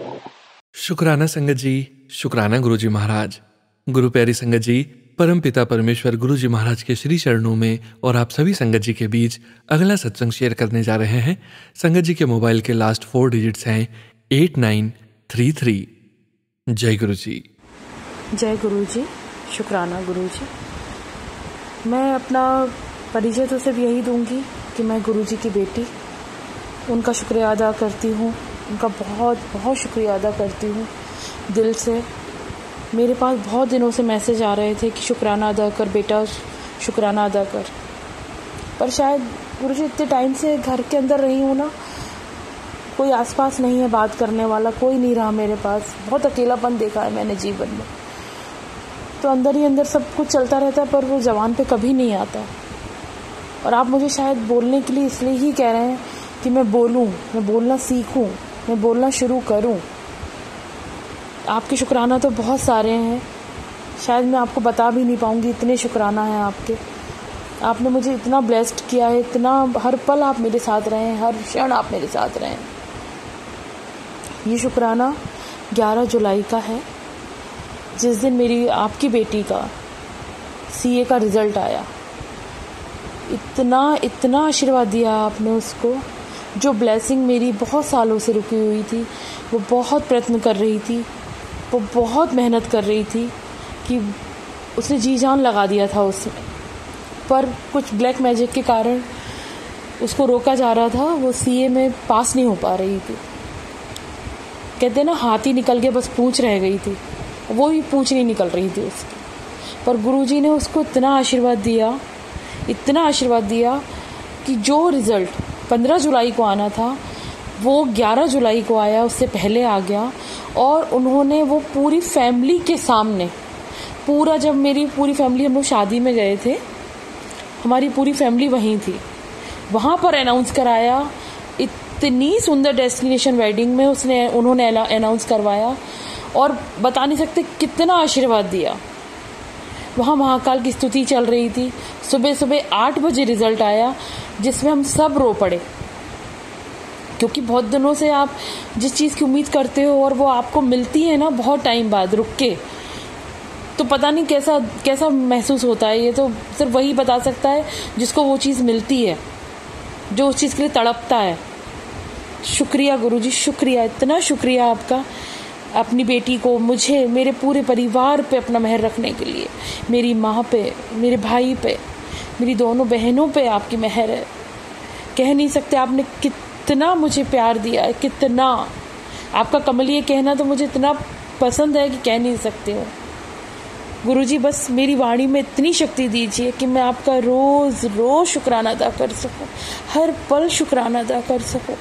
शुक्राना संगत जी, शुक्राना गुरु जी महाराज। गुरु प्यारी संगत जी, परम पिता परमेश्वर गुरु जी महाराज के श्री चरणों में और आप सभी संगत जी के बीच अगला सत्संग शेयर करने जा रहे हैं। संगत जी के मोबाइल के लास्ट 4 डिजिट्स हैं 8933। जय गुरु जी। जय गुरु जी, शुक्राना गुरु जी। मैं अपना परिचय तो सिर्फ यही दूंगी कि मैं गुरु जी की बेटी, उनका शुक्रिया अदा करती हूँ, उनका बहुत बहुत शुक्रिया अदा करती हूँ दिल से। मेरे पास बहुत दिनों से मैसेज आ रहे थे कि शुक्राना अदा कर बेटा, शुक्राना अदा कर। पर शायद गुरुजी इतने टाइम से घर के अंदर रही हूँ ना, कोई आसपास नहीं है बात करने वाला, कोई नहीं रहा मेरे पास। बहुत अकेलापन देखा है मैंने जीवन में। तो अंदर ही अंदर सब कुछ चलता रहता है, पर वो ज़बान पे कभी नहीं आता। और आप मुझे शायद बोलने के लिए इसलिए ही कह रहे हैं कि मैं बोलूँ, मैं बोलना सीखूँ, मैं बोलना शुरू करूँ। आपके शुक्राना तो बहुत सारे हैं, शायद मैं आपको बता भी नहीं पाऊंगी, इतने शुक्राना हैं आपके। आपने मुझे इतना ब्लेस्ड किया है, इतना, हर पल आप मेरे साथ रहे हैं, हर क्षण आप मेरे साथ रहे हैं। ये शुक्राना 11 जुलाई का है, जिस दिन मेरी आपकी बेटी का सीए का रिज़ल्ट आया। इतना आशीर्वाद दिया आपने उसको। जो ब्लेसिंग मेरी बहुत सालों से रुकी हुई थी, वो बहुत प्रयत्न कर रही थी, वो बहुत मेहनत कर रही थी कि उसने जी जान लगा दिया था उसमें, पर कुछ ब्लैक मैजिक के कारण उसको रोका जा रहा था। वो सीए में पास नहीं हो पा रही थी। कहते ना, हाथ ही निकल के बस पूंछ रह गई थी, वो ही पूंछ नहीं निकल रही थी उसकी। पर गुरुजी ने उसको इतना आशीर्वाद दिया कि जो रिज़ल्ट 15 जुलाई को आना था वो 11 जुलाई को आया, उससे पहले आ गया। और उन्होंने वो पूरी फैमिली के सामने, जब मेरी पूरी फैमिली, हम लोग शादी में गए थे, हमारी पूरी फैमिली वहीं थी, वहाँ पर अनाउंस कराया। इतनी सुंदर डेस्टिनेशन वेडिंग में उन्होंने अनाउंस करवाया और बता नहीं सकते कितना आशीर्वाद दिया। वहाँ महाकाल की स्तुति चल रही थी। सुबह 8 बजे रिजल्ट आया, जिसमें हम सब रो पड़े, क्योंकि बहुत दिनों से आप जिस चीज़ की उम्मीद करते हो और वो आपको मिलती है ना बहुत टाइम बाद रुक के, तो पता नहीं कैसा महसूस होता है। ये तो सिर्फ वही बता सकता है जिसको वो चीज़ मिलती है, जो उस चीज़ के लिए तड़पता है। शुक्रिया गुरुजी, शुक्रिया, इतना शुक्रिया आपका, अपनी बेटी को, मुझे, मेरे पूरे परिवार पे अपना मेहर रखने के लिए। मेरी माँ पे, मेरे भाई पे, मेरी दोनों बहनों पे आपकी मेहर है। कह नहीं सकते आपने कितना मुझे प्यार दिया है, कितना। आपका कमलीय कहना तो मुझे इतना पसंद है कि कह नहीं सकते हो। गुरुजी, बस मेरी वाणी में इतनी शक्ति दीजिए कि मैं आपका रोज़ शुक्राना अदा कर सकूं, हर पल शुक्राना अदा कर सकूं।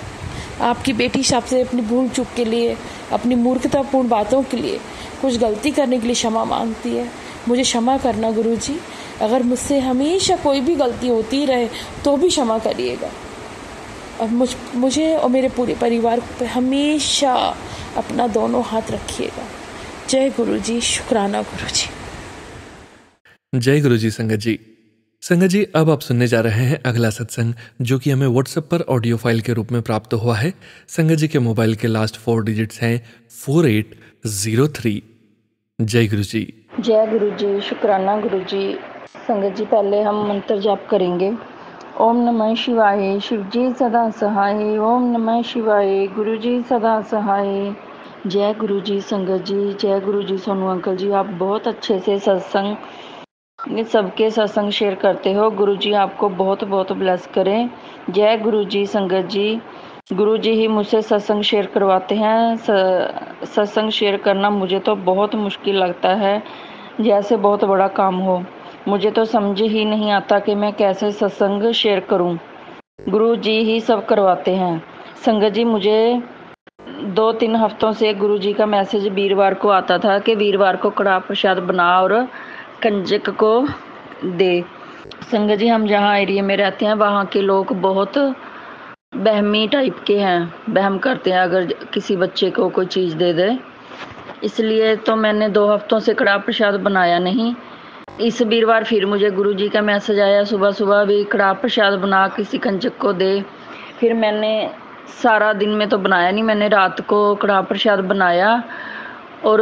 आपकी बेटी आपसे अपनी भूल चूक के लिए, अपनी मूर्खतापूर्ण बातों के लिए, कुछ गलती करने के लिए क्षमा मांगती है। मुझे क्षमा करना गुरुजी, अगर मुझसे हमेशा कोई भी गलती होती रहे तो भी क्षमा करिएगा। और मुझे और मेरे पूरे परिवार पे हमेशा अपना दोनों हाथ रखिएगा। जय गुरुजी, शुक्राना गुरुजी। जय गुरुजी। संगत जी, अब आप सुनने जा रहे हैं अगला सत्संग, जो कि हमें व्हाट्सएप पर ऑडियो फाइल के रूप में प्राप्त हुआ है। संगत जी के मोबाइल के लास्ट 4 डिजिट्स हैं 4803। जय गुरुजी। जय गुरुजी, शुक्राना गुरुजी। संगत जी, पहले हम मंत्र जाप करेंगे। ओम नमः शिवाय, शिवजी सदा सहाय। ओम नमः शिवाय, गुरुजी सदा सहाय। जय गुरुजी। संगत जी, जय गुरुजी। सोनू अंकल जी, आप बहुत अच्छे से सत्संग, सबके सत्संग शेयर करते हो। गुरुजी आपको बहुत बहुत ब्लेस करें। जय गुरुजी। संगत जी, गुरुजी ही मुझसे सत्संग शेयर करवाते हैं। सत्संग शेयर करना मुझे तो बहुत मुश्किल लगता है, जैसे बहुत बड़ा काम हो। मुझे तो समझ ही नहीं आता कि मैं कैसे सत्संग शेयर करूं। गुरु जी ही सब करवाते हैं। संगत जी, मुझे 2-3 हफ्तों से गुरु जी का मैसेज वीरवार को आता था कि वीरवार को कड़ाह प्रसाद बना और कंजक को दे। संगत जी, हम जहाँ एरिया में रहते हैं वहाँ के लोग बहुत बहमी टाइप के हैं, बहम करते हैं अगर किसी बच्चे को कोई चीज़ दे दे। इसलिए तो मैंने 2 हफ्तों से कड़ाह प्रसाद बनाया नहीं। इस वीरवार फिर मुझे गुरु जी का मैसेज आया, सुबह सुबह भी कड़ाह प्रसाद बना किसी कंजक को दे। फिर मैंने सारा दिन में तो बनाया नहीं, मैंने रात को कड़ाह प्रसाद बनाया और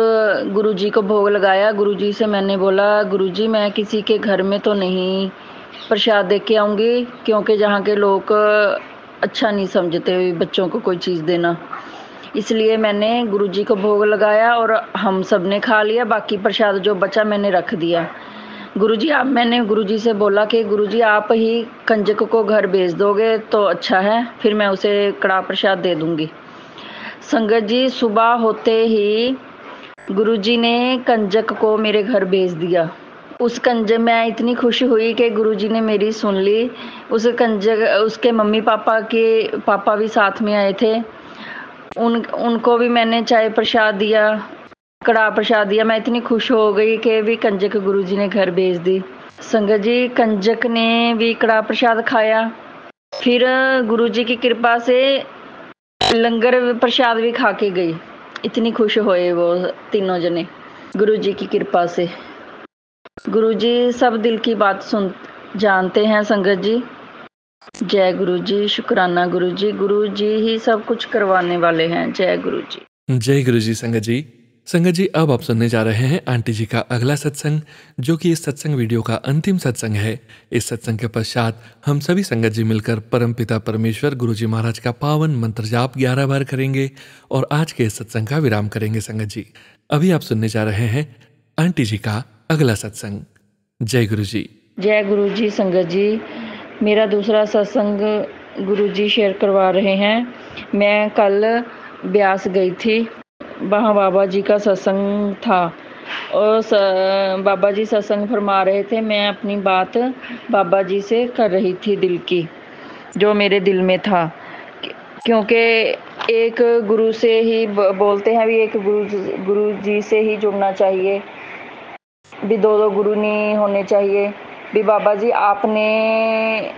गुरु जी को भोग लगाया। गुरु जी से मैंने बोला, गुरु जी मैं किसी के घर में तो नहीं प्रसाद दे के आऊँगी, क्योंकि जहाँ के लोग अच्छा नहीं समझते बच्चों को कोई चीज़ देना। इसलिए मैंने गुरु जी को भोग लगाया और हम सब ने खा लिया, बाकी प्रसाद जो बचा मैंने रख दिया। मैंने गुरुजी से बोला कि गुरुजी आप ही कंजक को घर भेज दोगे तो अच्छा है, फिर मैं उसे कड़ाह प्रसाद दे दूंगी। संगत जी, सुबह होते ही गुरुजी ने कंजक को मेरे घर भेज दिया। उस कंजक मैं इतनी खुश हुई कि गुरुजी ने मेरी सुन ली। उस कंजक उसके मम्मी पापा भी साथ में आए थे, उनको भी मैंने चाय प्रसाद दिया, कड़ाह प्रसाद दिया। मैं इतनी खुश हो गई कि भी कंजक गुरुजी ने घर भेज दी। संगत जी, कंजक ने भी कड़ाह प्रसाद खाया, फिर गुरुजी की कृपा से लंगर प्रसाद भी खा के गई। इतनी खुश होए वो तीनों जने गुरुजी की कृपा से। गुरुजी सब दिल की बात जानते हैं। संगत जी, जय गुरुजी, शुक्राना गुरुजी, गुरुजी ही सब कुछ करवाने वाले हैं। जय गुरुजी। जय गुरुजी। संगत जी, अब आप सुनने जा रहे हैं आंटी जी का अगला सत्संग, जो कि इस सत्संग वीडियो का अंतिम सत्संग है। इस सत्संग के पश्चात हम सभी संगत जी मिलकर परमपिता परमेश्वर गुरुजी महाराज का पावन मंत्र जाप 11 बार करेंगे और आज के इस सत्संग का विराम करेंगे। संगत जी, अभी आप सुनने जा रहे हैं आंटी जी का अगला सत्संग। जय गुरुजी। जय गुरुजी। संगत जी, मेरा दूसरा सत्संग गुरुजी शेयर करवा रहे हैं। मैं कल ब्यास गई थी, वहाँ बाबा जी का सत्संग था और बाबा जी सत्संग फरमा रहे थे। मैं अपनी बात बाबा जी से कर रही थी, दिल की जो मेरे दिल में था, क्योंकि एक गुरु से ही बोलते हैं भी, एक गुरु जी से ही जुड़ना चाहिए भी, 2 गुरु नहीं होने चाहिए भी। बाबा जी आपने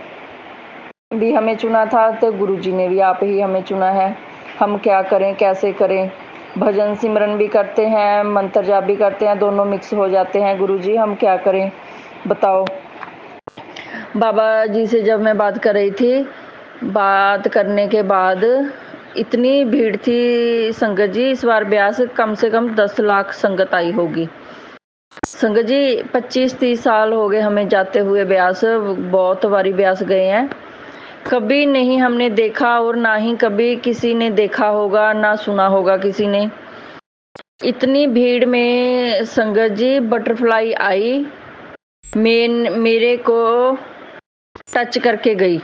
भी हमें चुना था तो गुरु जी ने भी आप ही हमें चुना है। हम क्या करें, कैसे करें? भजन सिमरन भी करते हैं, मंत्र जाप भी करते हैं, दोनों मिक्स हो जाते हैं। गुरुजी हम क्या करें बताओ। बाबा जी से जब मैं बात कर रही थी, बात करने के बाद इतनी भीड़ थी संगत जी, इस बार ब्यास कम से कम 10 लाख संगत आई होगी। संगत जी 25-30 साल हो गए हमें जाते हुए ब्यास, बहुत बारी ब्यास गए हैं, कभी नहीं हमने देखा और ना ही कभी किसी ने देखा होगा, ना सुना होगा किसी ने। इतनी भीड़ में संगत जी बटरफ्लाई आई, मेरे को टच करके गई।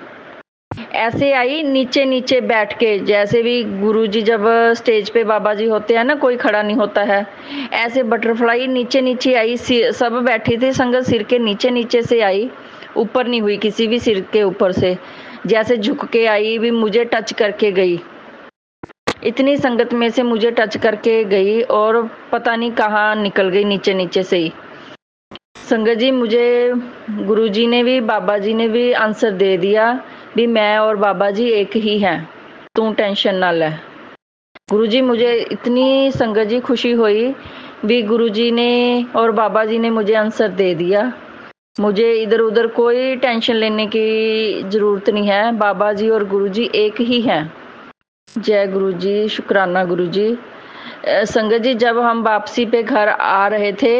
ऐसे आई नीचे नीचे बैठ के, जैसे भी गुरुजी जब स्टेज पे बाबा जी होते हैं ना, कोई खड़ा नहीं होता है, ऐसे बटरफ्लाई नीचे नीचे आई। सब बैठी थी संगत, सिर के नीचे नीचे से आई, ऊपर नहीं हुई किसी भी सिर के ऊपर से, जैसे झुक के आई भी, मुझे टच करके गई। इतनी संगत में से मुझे टच करके गई और पता नहीं कहाँ निकल गई नीचे नीचे से ही। संगत जी, मुझे गुरुजी ने भी बाबा जी ने भी आंसर दे दिया भी, मैं और बाबा जी एक ही हैं, तू टेंशन ना ले। गुरुजी, मुझे इतनी संगत जी खुशी हुई भी, गुरुजी ने और बाबा जी ने मुझे आंसर दे दिया। मुझे इधर उधर कोई टेंशन लेने की जरूरत नहीं है, बाबा जी और गुरुजी एक ही हैं। जय गुरुजी, शुक्राना गुरुजी। संगत जी, जब हम वापसी पे घर आ रहे थे,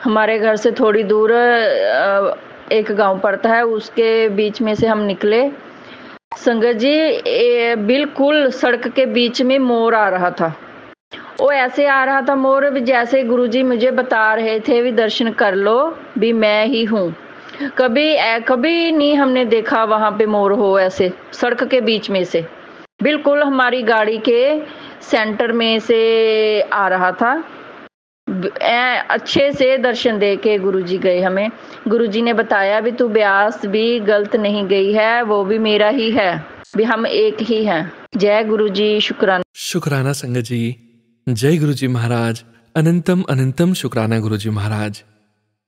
हमारे घर से थोड़ी दूर एक गांव पड़ता है, उसके बीच में से हम निकले। संगत जी, बिल्कुल सड़क के बीच में मोर आ रहा था। वो ऐसे आ रहा था मोर भी, जैसे गुरुजी मुझे बता रहे थे भी दर्शन कर लो भी, मैं ही हूँ। कभी नहीं हमने देखा वहां पे मोर हो ऐसे सड़क के बीच में से, बिल्कुल हमारी गाड़ी के सेंटर में से आ रहा था। अच्छे से दर्शन दे के गुरुजी गए हमें। गुरुजी ने बताया भी तू ब्यास भी गलत नहीं गई है, वो भी मेरा ही है, भी हम एक ही हैं। जय गुरुजी, शुक्राना। शुक्राना संगत जी। जय गुरुजी महाराज। अनंतम अनंतम शुक्राना गुरुजी महाराज।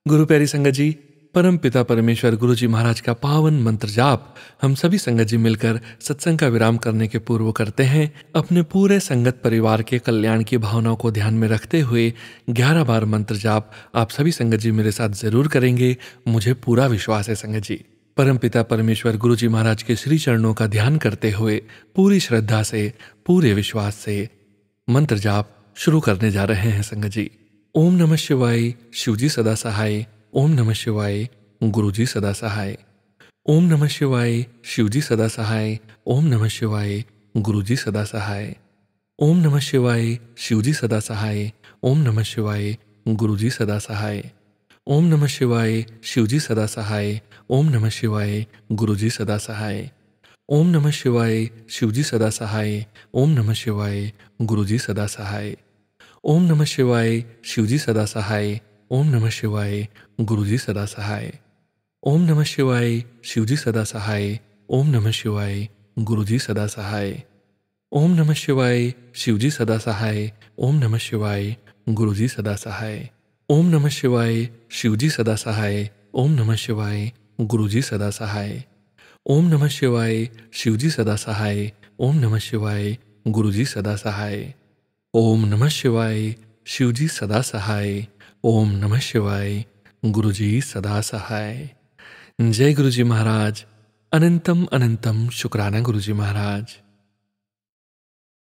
गुरु प्यारी संगत जी, परम पिता परमेश्वर गुरुजी महाराज का पावन मंत्र जाप हम सभी संगत जी मिलकर सत्संग का विराम करने के पूर्व करते हैं। अपने पूरे संगत परिवार के कल्याण की भावनाओं को ध्यान में रखते हुए 11 बार मंत्र जाप आप सभी संगत जी मेरे साथ जरूर करेंगे, मुझे पूरा विश्वास है संगत जी। परम पिता परमेश्वर गुरुजी महाराज के श्री चरणों का ध्यान करते हुए पूरी श्रद्धा से, पूरे विश्वास से मंत्र जाप शुरू करने जा रहे हैं संगत जी। ओम नमः शिवाय, शिवजी सदा सहाय। ओम नमः शिवाय, गुरुजी सदा सहाय। ओम नमः शिवाय, शिवजी सदा सहाय। ओम नमः शिवाय, गुरुजी सदा सहाय। ओम नमः शिवाय, शिवजी सदा सहाय। ओम नमः शिवाय, गुरुजी सदा सहाय। ओम नमः शिवाय, शिवजी सदा सहाय। ओम नमः शिवाय, गुरुजी सदा सहाय। ओम नमः शिवाय, शिवजी सदा सहाय। ओम नमः शिवाय, गुरुजी सदा सहाय। ओम नमः शिवाय, शिवजी सदा सहाय। ओम नमः शिवाय, गुरुजी सदा सहाय। ओम नमः शिवाय, शिवजी सदा सहाय। ओम नमः शिवाय, गुरुजी सदा सहाय। ओम नमः शिवाय, शिवजी सदा सहाय। ओम नमः शिवाय, गुरुजी सदा सहाय। ओम नमः शिवाय, शिवजी सदा सहाय। ओम नमः शिवाय, गुरुजी सदा सहाय। ओम नमः शिवाय, शिवजी सदा सहाय। ओम नमः शिवाय, गुरुजी सदा सहाय। ओम नमः शिवाय, शिवजी सदा सहाय। ओम नमः शिवाय, गुरुजी सदा सहाय। जय गुरुजी महाराज। अनंतम अनंतम शुक्राना गुरुजी महाराज।